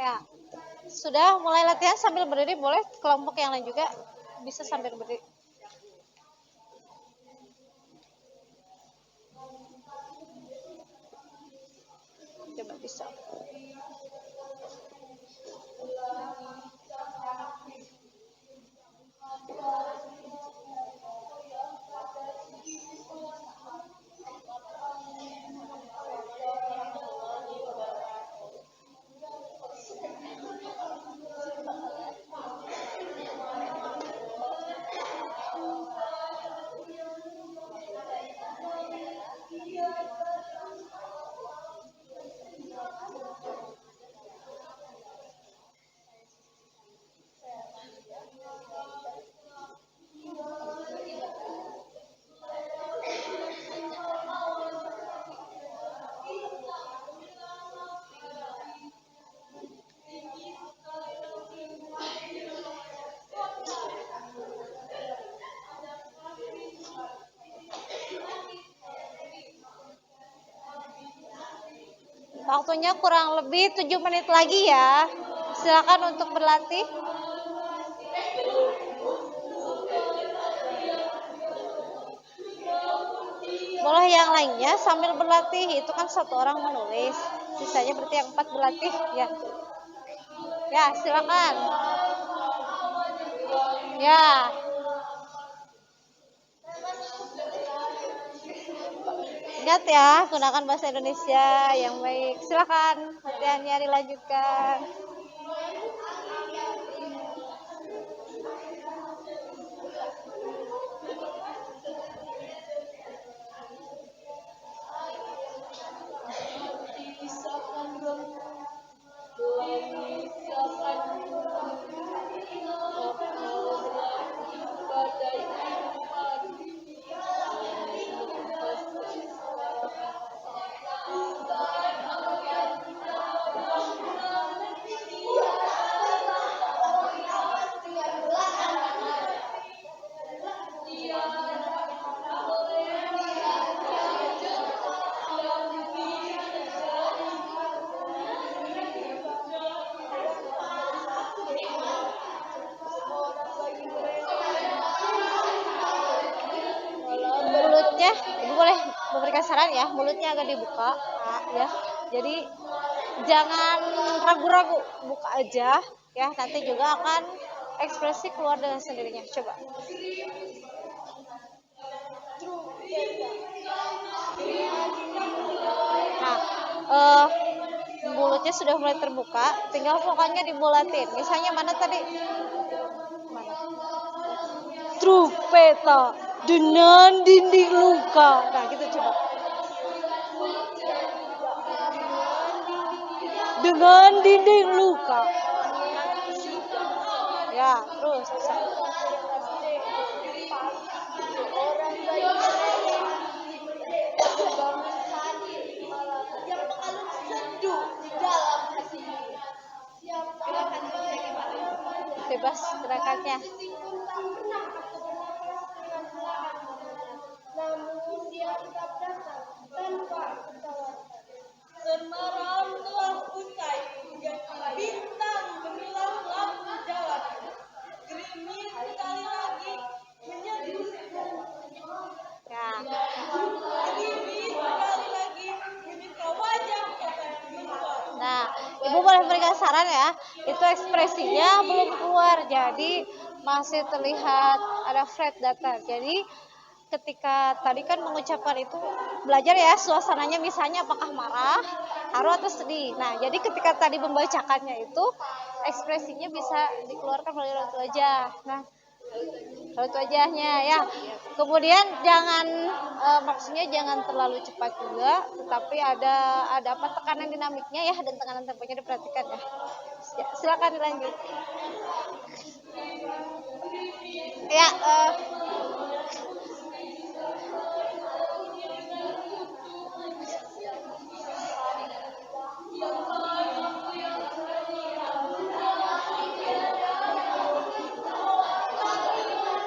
Ya. Sudah mulai latihan sambil berdiri boleh, kelompok yang lain juga bisa sambil berdiri. Coba bisa. Waktunya kurang lebih 7 menit lagi ya. Silakan untuk berlatih. Boleh yang lainnya sambil berlatih, itu kan satu orang menulis. Sisanya berarti yang 4 berlatih ya. Ya, silakan. Ya. Ingat ya, gunakan bahasa Indonesia yang baik. Silakan, latihannya dilanjutkan. Mulutnya, Ibu boleh memberikan saran ya, mulutnya agak dibuka ya. Jadi jangan ragu-ragu, buka aja ya, nanti juga akan ekspresi keluar dengan sendirinya. Coba. Nah, mulutnya sudah mulai terbuka, tinggal vokalnya dibulatin. Misalnya mana tadi? Mana? Trupeta dengan dinding luka. Nah, gitu coba. Dengan dinding luka. Ya, terus. Bebas gerakannya. Namun dia tetap datang tanpa ketawakan. Semalam telah usai, bintang gemilang lampu jalan. Gerimis sekali lagi menyeduh. Ya. Gerimis sekali lagi menyeka wajah kata yang keluar. Nah, Ibu boleh berikan saran ya. Itu ekspresinya belum keluar, jadi masih terlihat ada fret datar. Jadi ketika tadi kan mengucapkan itu belajar ya suasananya, misalnya apakah marah, haru atau sedih. Nah, jadi ketika tadi membacakannya itu ekspresinya bisa dikeluarkan melalui raut wajah. Nah, raut wajahnya ya. Kemudian jangan maksudnya jangan terlalu cepat juga, tetapi ada apa tekanan dinamiknya ya, dan tekanan temponya diperhatikan ya. Silakan dilanjut. Ya,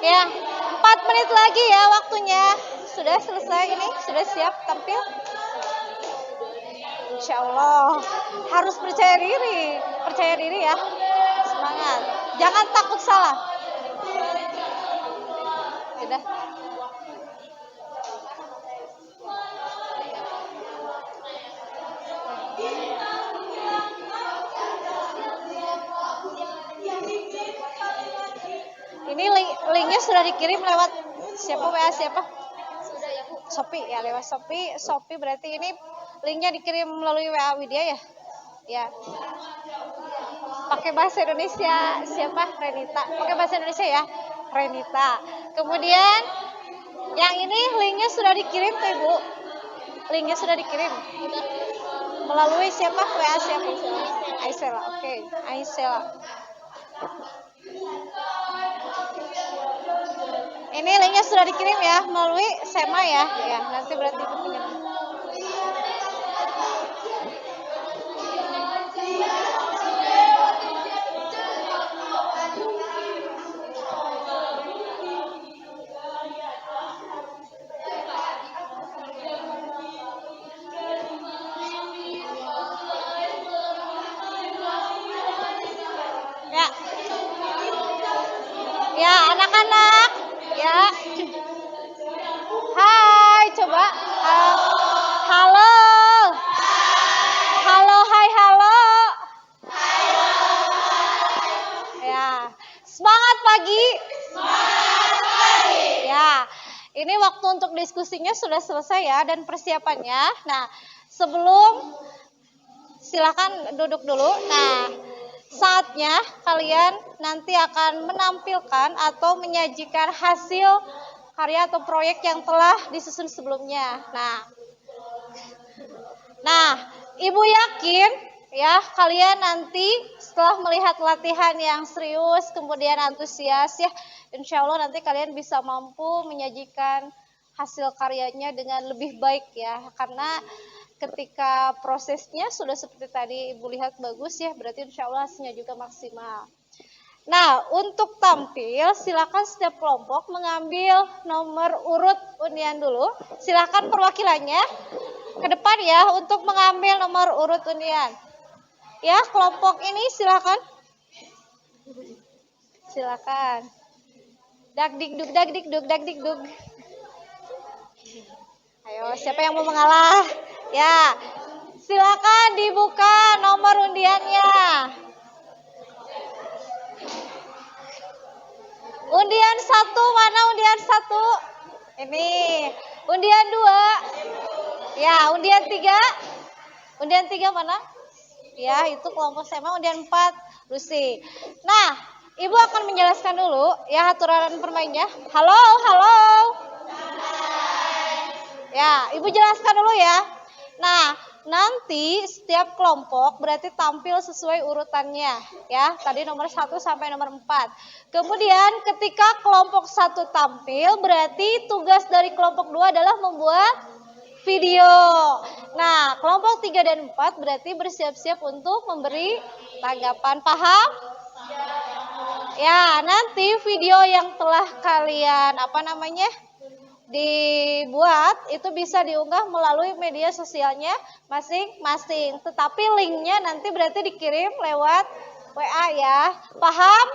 ya, 4 menit lagi ya waktunya. Sudah selesai ini, sudah siap tampil. Insya Allah harus percaya diri ya. Semangat, jangan takut salah. Sudah. Ini linknya sudah dikirim lewat siapa, WA siapa? Sudah ya Bu. Shopee ya, lewat Shopee berarti ini linknya dikirim melalui WA Widya ya? Ya. Pakai bahasa Indonesia siapa? Renita. Pakai bahasa Indonesia ya? Renita. Kemudian yang ini linknya sudah dikirim ke Ibu. Linknya sudah dikirim. Melalui siapa? WA siapa? Aisela. Oke, Aisela. Ini linknya sudah dikirim ya melalui Sema ya. Ya, nanti berarti Ibu punya. anak ya. Hai, coba. Halo. Halo, hai, halo. Ya, semangat pagi. Ya, ini waktu untuk diskusinya sudah selesai ya dan persiapannya. Nah, sebelum silakan duduk dulu. Nah, saatnya kalian nanti akan menampilkan atau menyajikan hasil karya atau proyek yang telah disusun sebelumnya. Nah, Ibu yakin ya kalian nanti setelah melihat latihan yang serius kemudian antusias ya, insya Allah nanti kalian bisa mampu menyajikan hasil karyanya dengan lebih baik ya, karena ketika prosesnya sudah seperti tadi Ibu lihat bagus ya, berarti insya Allah hasilnya juga maksimal. Nah, untuk tampil silakan setiap kelompok mengambil nomor urut undian dulu. Silakan perwakilannya ke depan ya untuk mengambil nomor urut undian. Ya, kelompok ini silakan. Silakan. Dagdikduk, dagdikduk, dagdikduk. Ayo, siapa yang mau mengalah? Ya, silakan dibuka nomor undiannya. Undian 1, mana undian 1? Ini. Undian 2. Ya, undian 3. Undian 3 mana? Ya, itu kelompok SMA. Undian 4, Lucy. Nah, Ibu akan menjelaskan dulu ya aturan permainnya. Halo, halo. Ya, Ibu jelaskan dulu ya. Nah, nanti setiap kelompok berarti tampil sesuai urutannya ya. Tadi nomor 1 sampai nomor 4. Kemudian ketika kelompok 1 tampil berarti tugas dari kelompok 2 adalah membuat video. Nah, kelompok 3 dan 4 berarti bersiap-siap untuk memberi tanggapan. Paham? Ya, nanti video yang telah kalian dibuat itu bisa diunggah melalui media sosialnya masing-masing. Tetapi linknya nanti berarti dikirim lewat WA ya. Paham?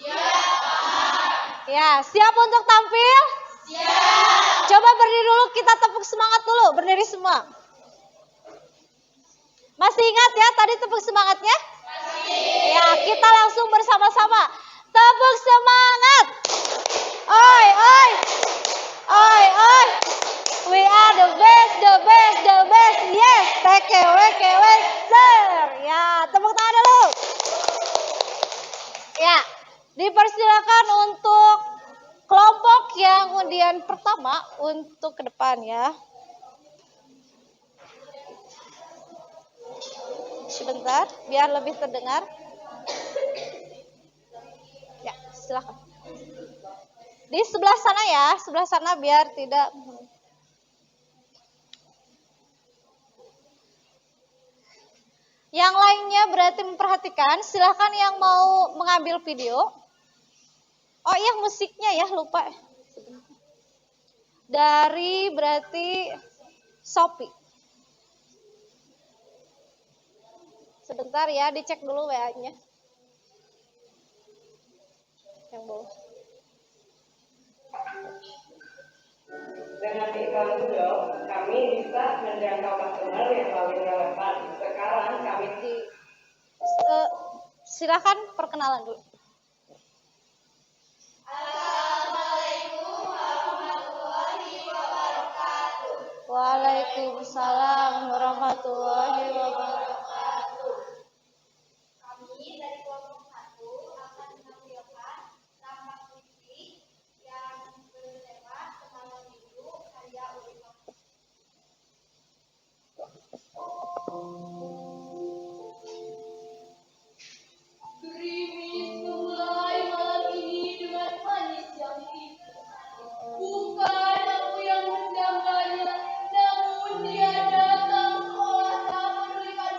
Siap. Ya, siap untuk tampil? Siap. Coba berdiri dulu, kita tepuk semangat dulu, berdiri semua. Masih ingat ya tadi tepuk semangatnya? Masih. Ya, kita langsung bersama-sama. Tepuk semangat. Oi, oi. Oi, oi. We are the best, the best, the best. Yes, TKW, sir. Ya, tepuk tangan dulu. Ya, dipersilakan untuk kelompok yang undian pertama untuk ke depan ya. Sebentar, biar lebih terdengar. Ya, silakan. Di sebelah sana ya, sebelah sana biar tidak. Yang lainnya berarti memperhatikan, silakan yang mau mengambil video. Oh iya, musiknya ya, lupa. Dari berarti Shopee. Sebentar ya, dicek dulu WA-nya. Yang bawah. Dan nanti kalau kami bisa menjangkau customer yang paling relevan. Sekarang kami silakan perkenalan dulu. Assalamualaikum warahmatullahi wabarakatuh. Waalaikumsalam warahmatullahi wabarakatuh. Kami dari kelompok 1 akan menampilkan tampak puisi yang bertema Semangat Minggu karya Ulama. Gerimis memulai malam ini dengan manis yang indah. Bukan aku yang mendambakannya, namun dia datang seolah tak memedulikan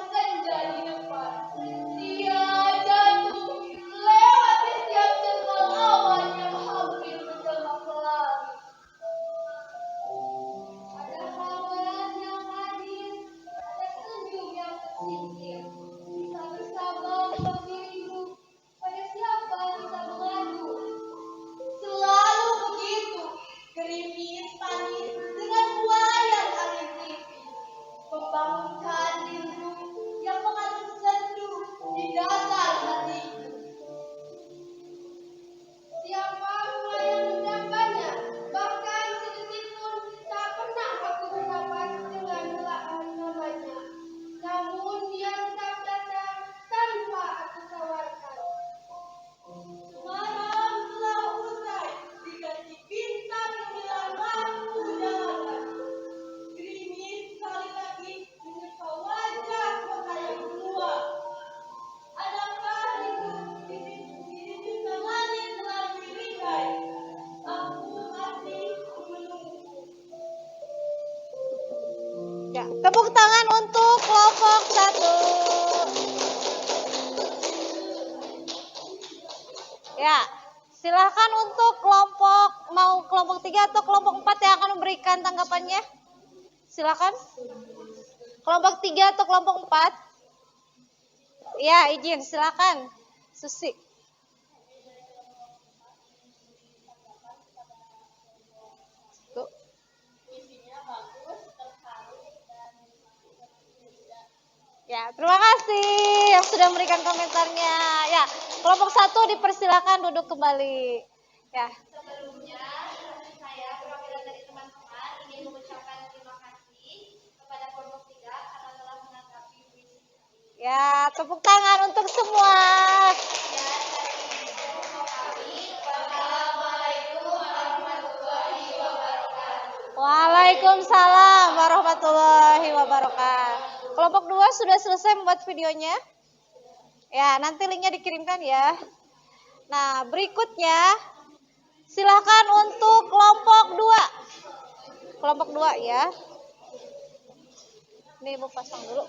tepuk tangan untuk kelompok 1. Ya, silakan untuk kelompok 3 atau kelompok 4 yang akan memberikan tanggapannya. Silakan. Kelompok 3 atau kelompok 4? Ya, izin, silakan. Susi. Tuh. Ya, terima kasih yang sudah memberikan komentarnya. Ya, kelompok 1 dipersilakan duduk kembali. Ya. Sebelumnya, saya perwakilan dari teman-teman ingin mengucapkan terima kasih kepada kelompok 3 karena telah menanggapi puisi. Ya, tepuk tangan untuk semua. Dan dari kelompok kami, wassalamualaikum warahmatullahi wabarakatuh. Waalaikumsalam warahmatullahi wabarakatuh. Kelompok 2 sudah selesai membuat videonya? Ya, nanti linknya dikirimkan ya. Nah, berikutnya silakan untuk kelompok 2. Kelompok 2 ya. Ini Ibu pasang dulu.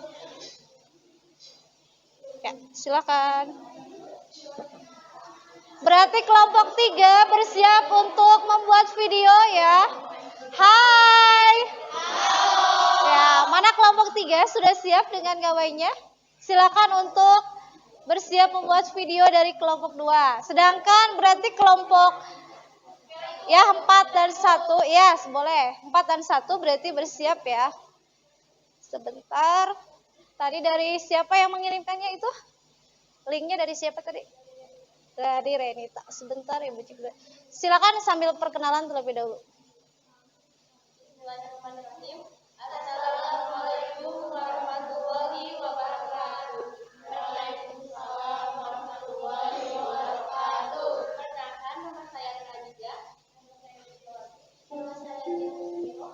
Ya, silakan. Berarti kelompok 3 bersiap untuk membuat video ya. Hai. Ya, mana kelompok 3 sudah siap dengan gawainya? Silakan untuk bersiap membuat video dari kelompok 2. Sedangkan berarti kelompok 4 dan 1, ya boleh. 4 dan 1 berarti bersiap ya. Sebentar. Tadi dari siapa yang mengirimkannya itu? Linknya dari siapa tadi? Dari Renita. Sebentar ya Bu Cikgu. Silakan sambil perkenalan terlebih dahulu. Bismillahirrahmanirrahim. Assalamualaikum warahmatullahi wabarakatuh. Waalaikumsalam warahmatullahi wabarakatuh. Perkenalkan, nama saya Khadijah. Nama saya Tino.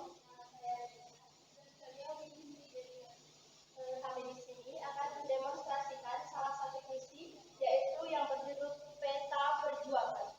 Kami di sini akan mendemonstrasikan salah satu puisi, yaitu yang berjudul Peta Perjuangan.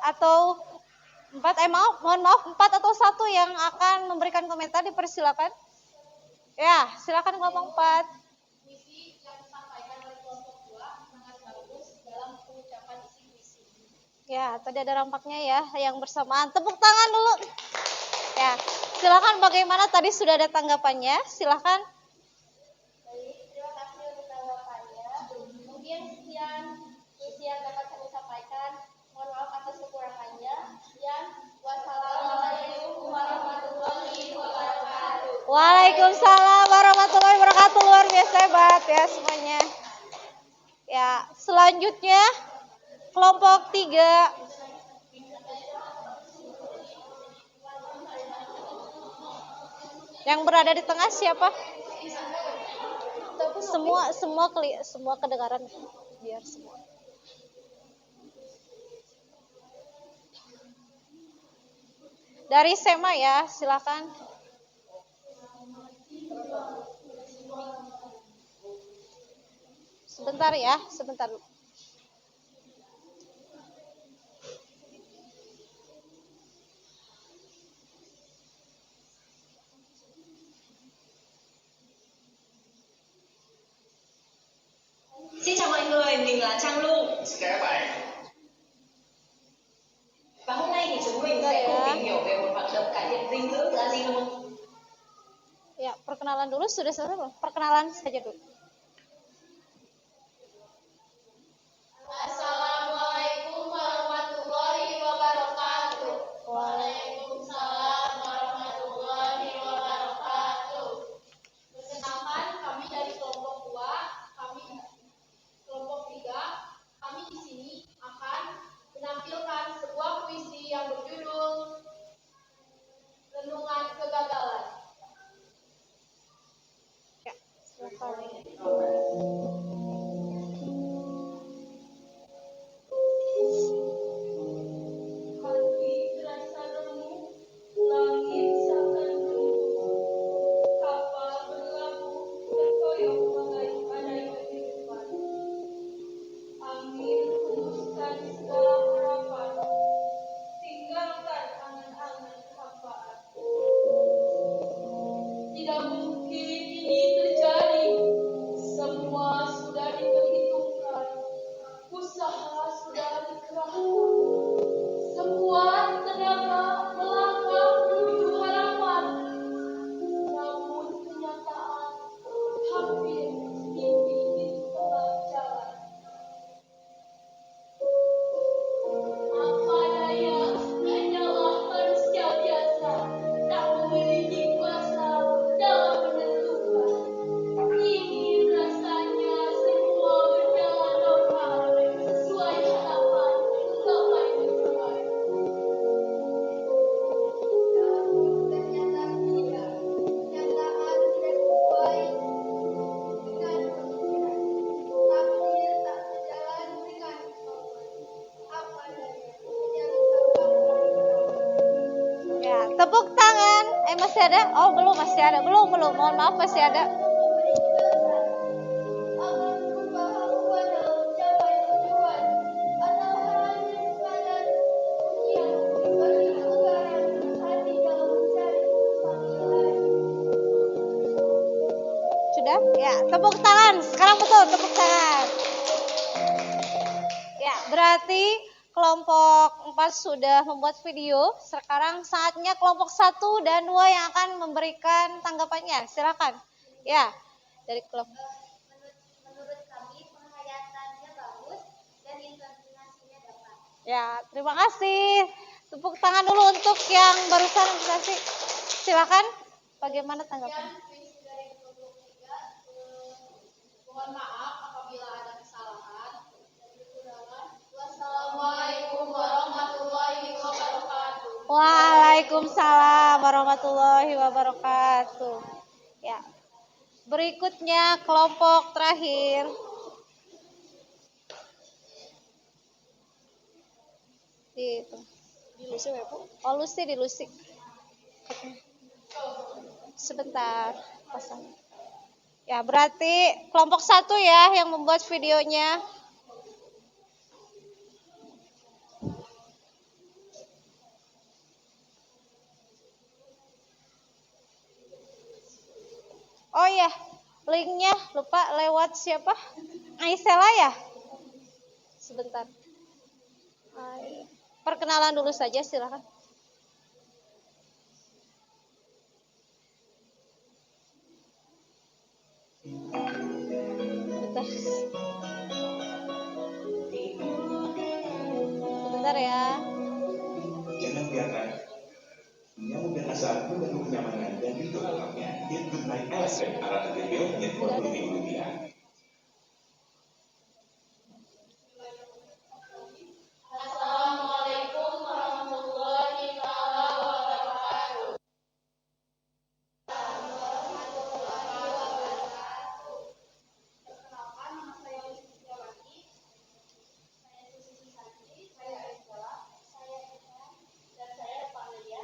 atau 4, mohon maaf 4 atau 1 yang akan memberikan komentar, dipersilakan. Ya, silakan kelompok 4. Puisi yang disampaikan oleh kelompok 2 sangat bagus dalam pengucapan isi puisi. Ya, tadi ada rampaknya ya yang bersamaan. Tepuk tangan dulu. Ya, silakan bagaimana tadi sudah ada tanggapannya? Silakan. Baik, terima kasih untuk tanggapannya. Mungkin sekian puisi yang dapat kami sampaikan. Mohon maaf atas kekurangannya. Sekian, wassalamualaikum warahmatullahi wabarakatuh. Waalaikumsalam warahmatullahi wabarakatuh. Luar biasa hebat ya semuanya. Ya, selanjutnya kelompok 3. Yang berada di tengah siapa? Semua kedengaran biar semua. Dari Sema ya, silakan. Sebentar ya, sebentar. Xin chào mọi người, mình là Trang Lu. Xin chào các bạn. Và hôm nay thì chúng mình sẽ cùng tìm hiểu về một hoạt động cải thiện dinh dưỡng là gì không? Ya, perkenalan dulu sudah selesai belum? Perkenalan saja dulu. Assalamualaikum warahmatullahi wabarakatuh. Waalaikumsalam warahmatullahi wabarakatuh. Perkenalkan, kami dari kelompok 2, kami kelompok 3, kami di sini akan menampilkan sebuah puisi yang berjudul Renungan Kegagalan. Ya, silakan. Hati terasa remuk, langit seakan runtuh, kapal berlabuh terkoyok bagai badai kehidupan. Angin hembuskan segala harapan, tinggalkan angan-angan kehampaan. Tidak mungkin ini terjadi, semua sudah diperhitungkan, usaha sudah dikerahkan. Sekuat tenaga melangkah menuju harapan, namun kenyataan hampir mimpi di tengah jalan. Apa daya, hanyalah manusia biasa, tak memiliki kuasa dalam menentukan. Ingin rasanya semua berjalan normal, sesuai harapan menggapai tujuan. Namun ternyata tidak. Kenyataan tidak sesuai dengan pemikiran. Takdir tak sejalan dengan kemauan. Apa daya, hanya disampaikan. Ya, tepuk tangan. Masih ada? Oh, belum, masih ada. Belum. Mohon maaf, masih ada. Memberi jelasan agar berusaha kuat dalam mencapai tujuan atau hanya sekadar ujian bagi kegaran hati dalam mencari panggilan. Sudah? Ya, tepuk tangan. Sekarang betul, tepuk tangan. Ya, berarti kelompok 4 sudah membuat video. Sekarang saatnya kelompok 1 dan 2 yang akan memberikan tanggapannya. Silakan. Ya, dari kelompok. Menurut kami penghayatannya bagus dan intonasinya dapat. Ya, terima kasih. Tepuk tangan dulu untuk yang barusan kasih. Silakan. Bagaimana tanggapan? Puisi dari kelompok 3, mohon maaf apabila ada kesalahan dan kekurangan. Wassalamualaikum warahmatullahi wabarakatuh. Waalaikumsalam warahmatullahi wabarakatuh. Ya. Berikutnya kelompok terakhir. Di Lucy ya, Bu? Oh, Lucy di Lucy. Sebentar, pasang. Ya, berarti kelompok 1 ya yang membuat videonya. ya, linknya lupa lewat siapa? Aisela ya? Sebentar. Perkenalan dulu saja silakan. Bentar. Sebentar ya. Jangan biarkan yang berasal dari kenyamanan dan itu dalamnya. Get Good Night LSM alat retail yang Rp20.000. Assalamualaikum warahmatullahi wabarakatuh. Perkenalkan, nama saya Yusuf Jawati. Saya Susi Santi, saya Aisyah, saya Eka, dan saya Palia.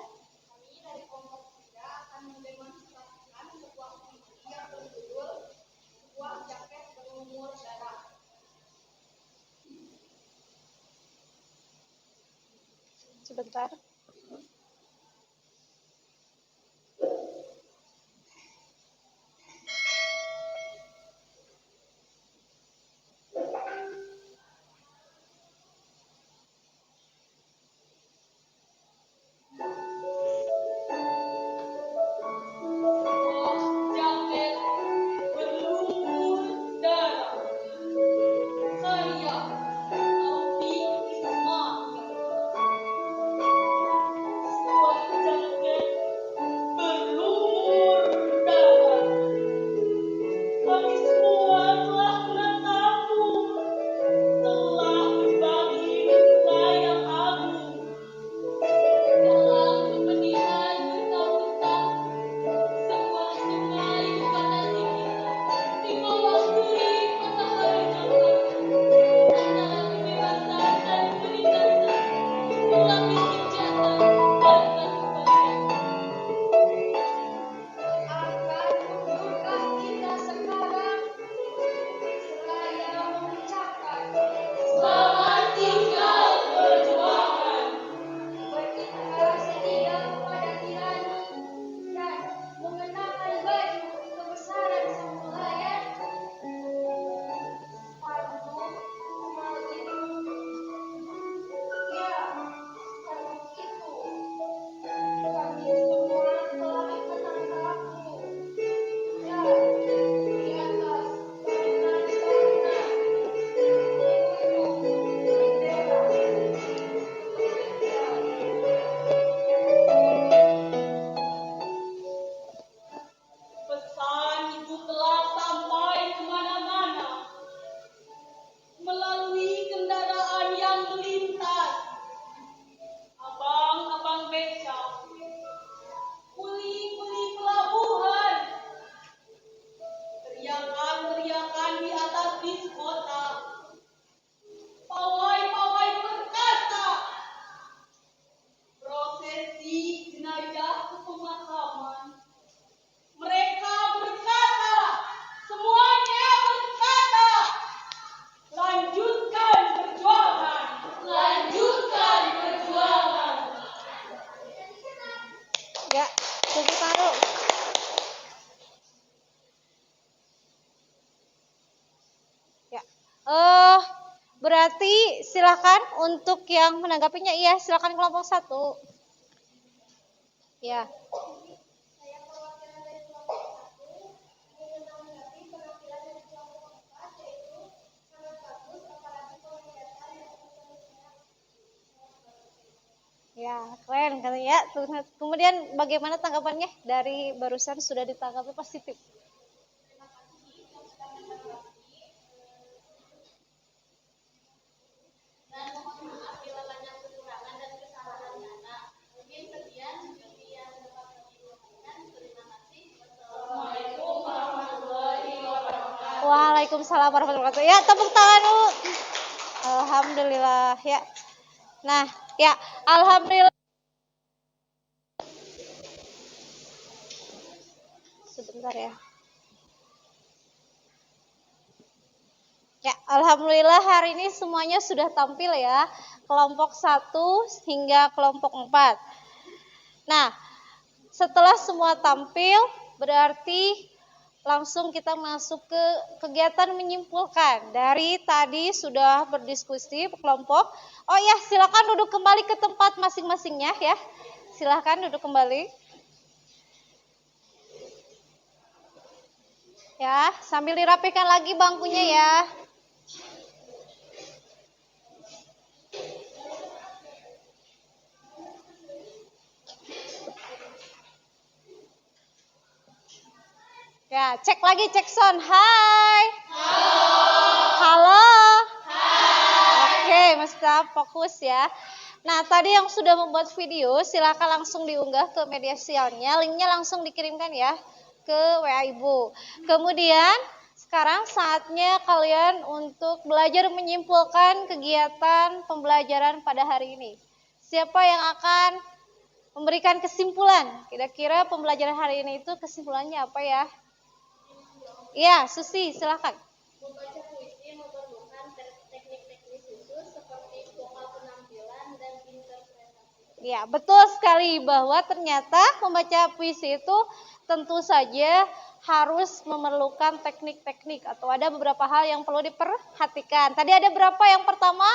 Kami dari kelompok 3 akan mendemonstrasikan sebuah puisi yang berjudul Sebuah Jaket Berlumur Darah. Sebentar. Jaket berlumur darah. Karya Alfi Ismail. Sebuah jaket berlumur darah. Kami semua telah menatapmu, telah berbagi duka yang agung. Dalam kepedihan bertahun-tahun, sebuah sungai membatasi kita di bawah terik matahari jangkar. Antara kebebasan dan penindasan, melapis senjata dan batu bara. Akan mundurkah kita sekarang? Seraya mengucapkan Selamat tinggal perjuangan. berkita setia kepada tirani dan mengenakan baju kebesaran sang pelayan. Pardu Malinu. Ya, karena itu kami semua telah menangkapmu. Dan di atas bangunan istana Pesan itu telah sampai kemana-mana, melalui kendaraan yang melintas, abang-abang becak, kuli-kuli pelabuhan, teriakan-teriakan di atas bis kota, pawai-pawai perkasa, prosesi jenazah ke pemakaman. Mereka berkata, semuanya berkata, lanjutkan perjuangan, lanjutkan perjuangan. Ya, tepuk tangan. Ya. Berarti silakan untuk yang menanggapinya. Iya, silakan kelompok 1. Ya. Saya perwakilan dari kelompok 1 ingin menanggapi penampilan dari kelompok 4, yaitu sangat bagus apalagi penglihatan yang bisa. Ya, keren kan ya. Kemudian bagaimana tanggapannya dari barusan sudah ditanggapi positif? Dan mohon maaf bila banyak kekurangan dan kesalahan nyata. Mungkin sekian yang dapat kami sampaikan. Terima kasih. Wassalamualaikum warahmatullahi wabarakatuh. Waalaikumsalam warahmatullahi wabarakatuh. Ya, tepuk tangan dulu. Alhamdulillah ya. Nah, ya, alhamdulillah. Sebentar ya. Ya, alhamdulillah hari ini semuanya sudah tampil ya. Kelompok 1 hingga kelompok 4. Nah, setelah semua tampil berarti langsung kita masuk ke kegiatan menyimpulkan. Dari tadi sudah berdiskusi kelompok. Oh ya, silakan duduk kembali ke tempat masing-masingnya ya. Silakan duduk kembali. Ya, sambil dirapikan lagi bangkunya ya. Ya, cek lagi, cek sound. Hai. Halo. Oke, Mas Taf, fokus ya. Nah, tadi yang sudah membuat video, silakan langsung diunggah ke media sosialnya. Linknya langsung dikirimkan ya ke WA Ibu. Kemudian, sekarang saatnya kalian untuk belajar menyimpulkan kegiatan pembelajaran pada hari ini. Siapa yang akan memberikan kesimpulan? Kira-kira pembelajaran hari ini itu kesimpulannya apa ya? Ya, Susi, silakan. Membaca puisi memerlukan teknik-teknik khusus seperti vokal penampilan dan interpretasi. Ya, betul sekali bahwa ternyata membaca puisi itu tentu saja harus memerlukan teknik-teknik atau ada beberapa hal yang perlu diperhatikan. Tadi ada berapa? Yang pertama,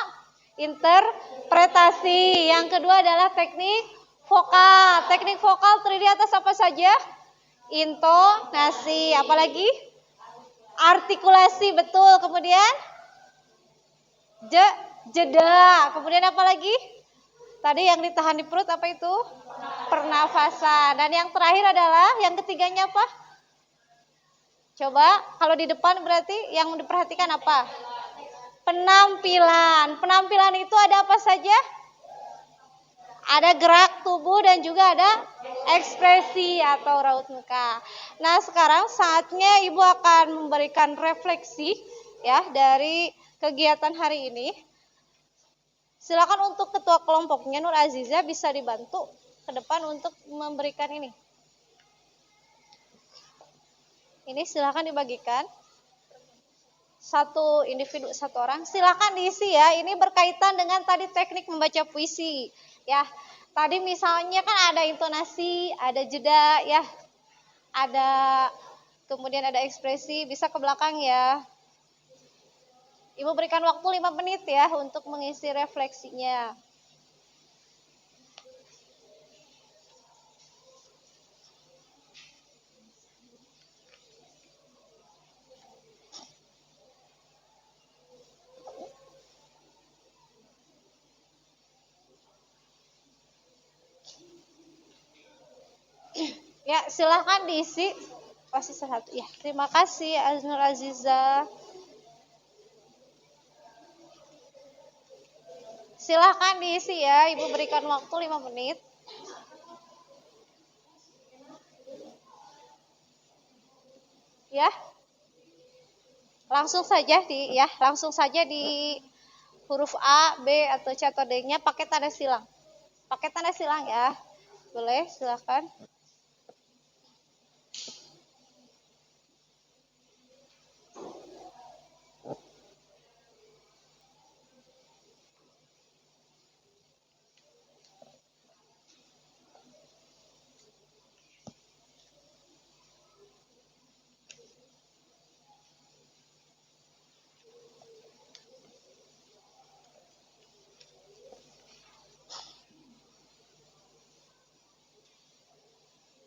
interpretasi. Yang kedua adalah teknik vokal. Teknik vokal terdiri atas apa saja? Intonasi, apalagi? Artikulasi, betul. Kemudian jeda. Kemudian apa lagi? Tadi yang ditahan di perut apa itu? Pernafasan. Dan yang terakhir adalah yang ketiganya apa? Coba kalau di depan berarti yang diperhatikan apa? Penampilan. Penampilan itu ada apa saja? Ada gerak tubuh dan juga ada ekspresi atau raut muka. Nah, sekarang saatnya Ibu akan memberikan refleksi ya dari kegiatan hari ini. Silakan untuk ketua kelompoknya Nur Aziza bisa dibantu ke depan untuk memberikan ini. Ini silakan dibagikan. Satu individu, satu orang. Silakan diisi ya. Ini berkaitan dengan tadi teknik membaca puisi. Ya, tadi misalnya kan ada intonasi, ada jeda ya. Ada kemudian ada ekspresi, bisa ke belakang ya. Ibu berikan waktu 5 menit ya untuk mengisi refleksinya. Ya, silahkan diisi. Pasti satu. Ya, terima kasih Aznur Aziza. Silahkan diisi ya, Ibu berikan waktu 5 menit. Ya. Langsung saja di huruf A, B atau C atau D-nya pakai tanda silang. Pakai tanda silang ya. Boleh, silahkan.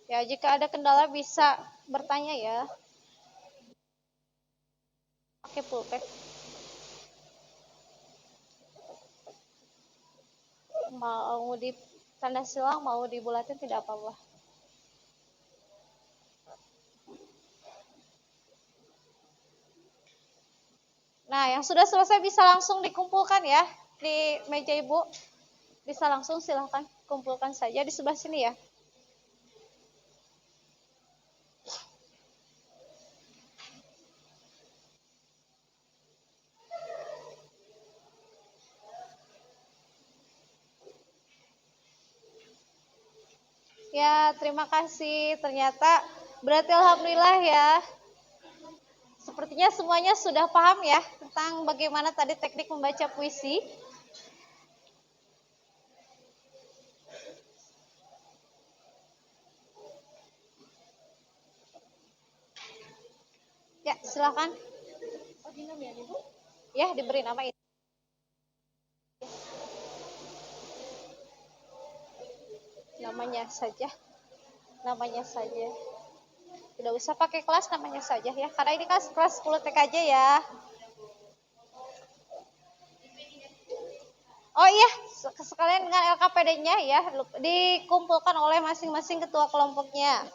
Ya, jika ada kendala bisa bertanya ya. Pakai pulpen. Mau di tanda silang, mau dibulatin tidak apa-apa. Nah, yang sudah selesai bisa langsung dikumpulkan ya di meja Ibu. Bisa langsung silahkan kumpulkan saja di sebelah sini ya. Ya, terima kasih. Ternyata berarti alhamdulillah ya. Sepertinya semuanya sudah paham ya tentang bagaimana tadi teknik membaca puisi. silakan. Ya, diberi nama ini. Namanya saja. Tidak usah pakai kelas, namanya saja ya. Karena ini kan kelas 10 TKJ ya. Oh iya, sekalian dengan LKPD-nya ya, dikumpulkan oleh masing-masing ketua kelompoknya.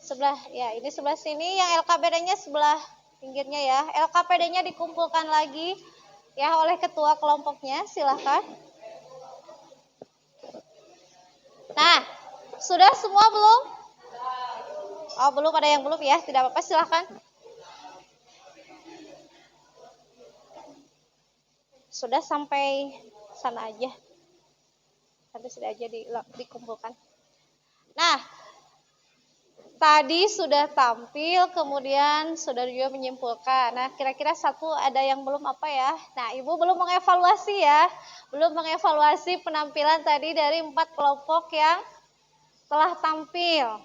Sebelah ya, ini sebelah sini, yang LKPD-nya sebelah pinggirnya ya. LKPD-nya dikumpulkan lagi ya oleh ketua kelompoknya, silahkan. Nah, sudah semua belum? Oh, belum, ada yang belum ya, tidak apa-apa, silahkan. Sudah sampai sana aja. Sampai sudah aja dikumpulkan. Nah, tadi sudah tampil, kemudian sudah juga menyimpulkan. Nah, kira-kira satu ada yang belum apa ya? Nah, Ibu belum mengevaluasi ya. Belum mengevaluasi penampilan tadi dari 4 kelompok yang telah tampil.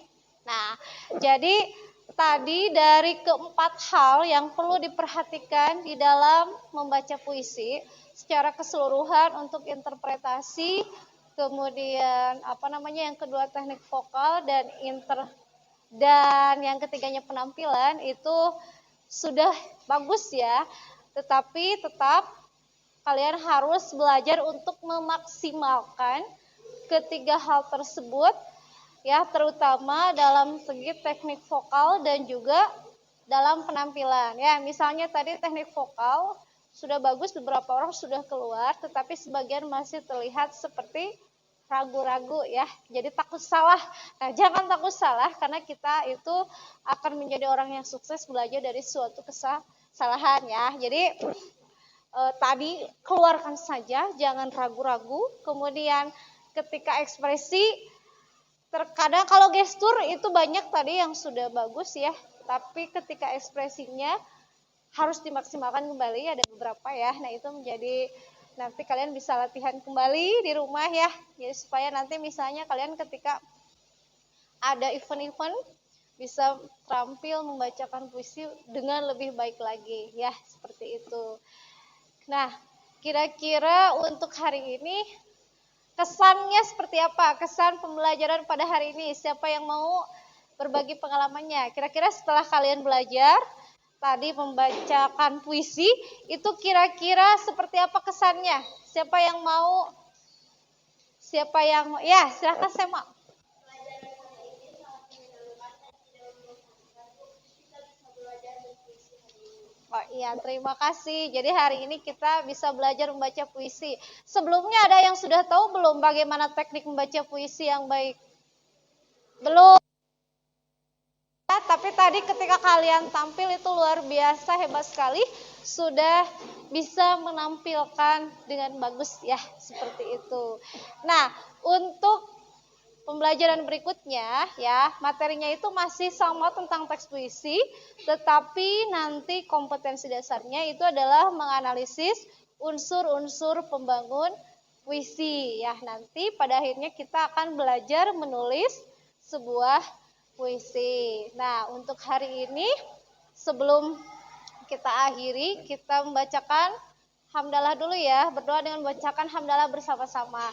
Nah, jadi tadi dari keempat hal yang perlu diperhatikan di dalam membaca puisi secara keseluruhan untuk interpretasi, kemudian yang kedua teknik vokal dan yang ketiganya penampilan itu sudah bagus ya, tetapi tetap kalian harus belajar untuk memaksimalkan ketiga hal tersebut ya, terutama dalam segi teknik vokal dan juga dalam penampilan ya. Misalnya tadi teknik vokal sudah bagus, beberapa orang sudah keluar, tetapi sebagian masih terlihat seperti ragu-ragu ya, jadi takut salah. Nah, jangan takut salah, karena kita itu akan menjadi orang yang sukses belajar dari suatu kesalahan ya. Jadi tadi keluarkan saja, jangan ragu-ragu. Kemudian ketika ekspresi, terkadang kalau gestur itu banyak tadi yang sudah bagus ya, tapi ketika ekspresinya harus dimaksimalkan kembali, ada beberapa ya. Nah, itu menjadi nanti kalian bisa latihan kembali di rumah ya, jadi supaya nanti misalnya kalian ketika ada event-event bisa terampil membacakan puisi dengan lebih baik lagi ya, seperti itu. Nah, kira-kira untuk hari ini kesannya seperti apa? Kesan pembelajaran pada hari ini, siapa yang mau berbagi pengalamannya? Kira-kira setelah kalian belajar tadi membacakan puisi, itu kira-kira seperti apa kesannya? Siapa yang mau? Ya, silakan Sema. Oh iya, terima kasih. Jadi hari ini kita bisa belajar membaca puisi. Sebelumnya ada yang sudah tahu belum bagaimana teknik membaca puisi yang baik? Belum. Tapi tadi ketika kalian tampil itu luar biasa, hebat sekali, sudah bisa menampilkan dengan bagus ya, seperti itu. Nah, untuk pembelajaran berikutnya ya, materinya itu masih sama tentang teks puisi, tetapi nanti kompetensi dasarnya itu adalah menganalisis unsur-unsur pembangun puisi ya. Nanti pada akhirnya kita akan belajar menulis sebuah puisi. Nah, untuk hari ini sebelum kita akhiri, kita membacakan hamdalah dulu ya. Berdoa dengan membacakan hamdalah bersama-sama.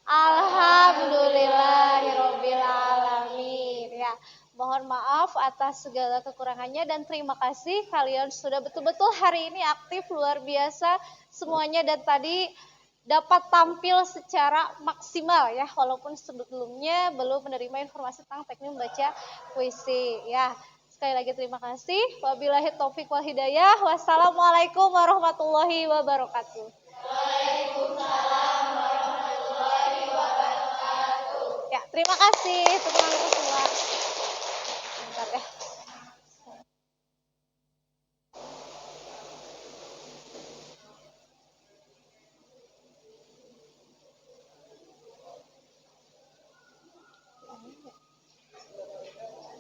Alhamdulillahirabbil alamin ya. Mohon maaf atas segala kekurangannya dan terima kasih kalian sudah betul-betul hari ini aktif luar biasa semuanya, dan tadi dapat tampil secara maksimal ya, walaupun sebelumnya belum menerima informasi tentang teknik membaca puisi ya. Sekali lagi terima kasih. Wabillahi taufik wal hidayah. Wassalamualaikum warahmatullahi wabarakatuh. Waalaikumsalam warahmatullahi wabarakatuh. Ya, terima kasih teman-teman semua.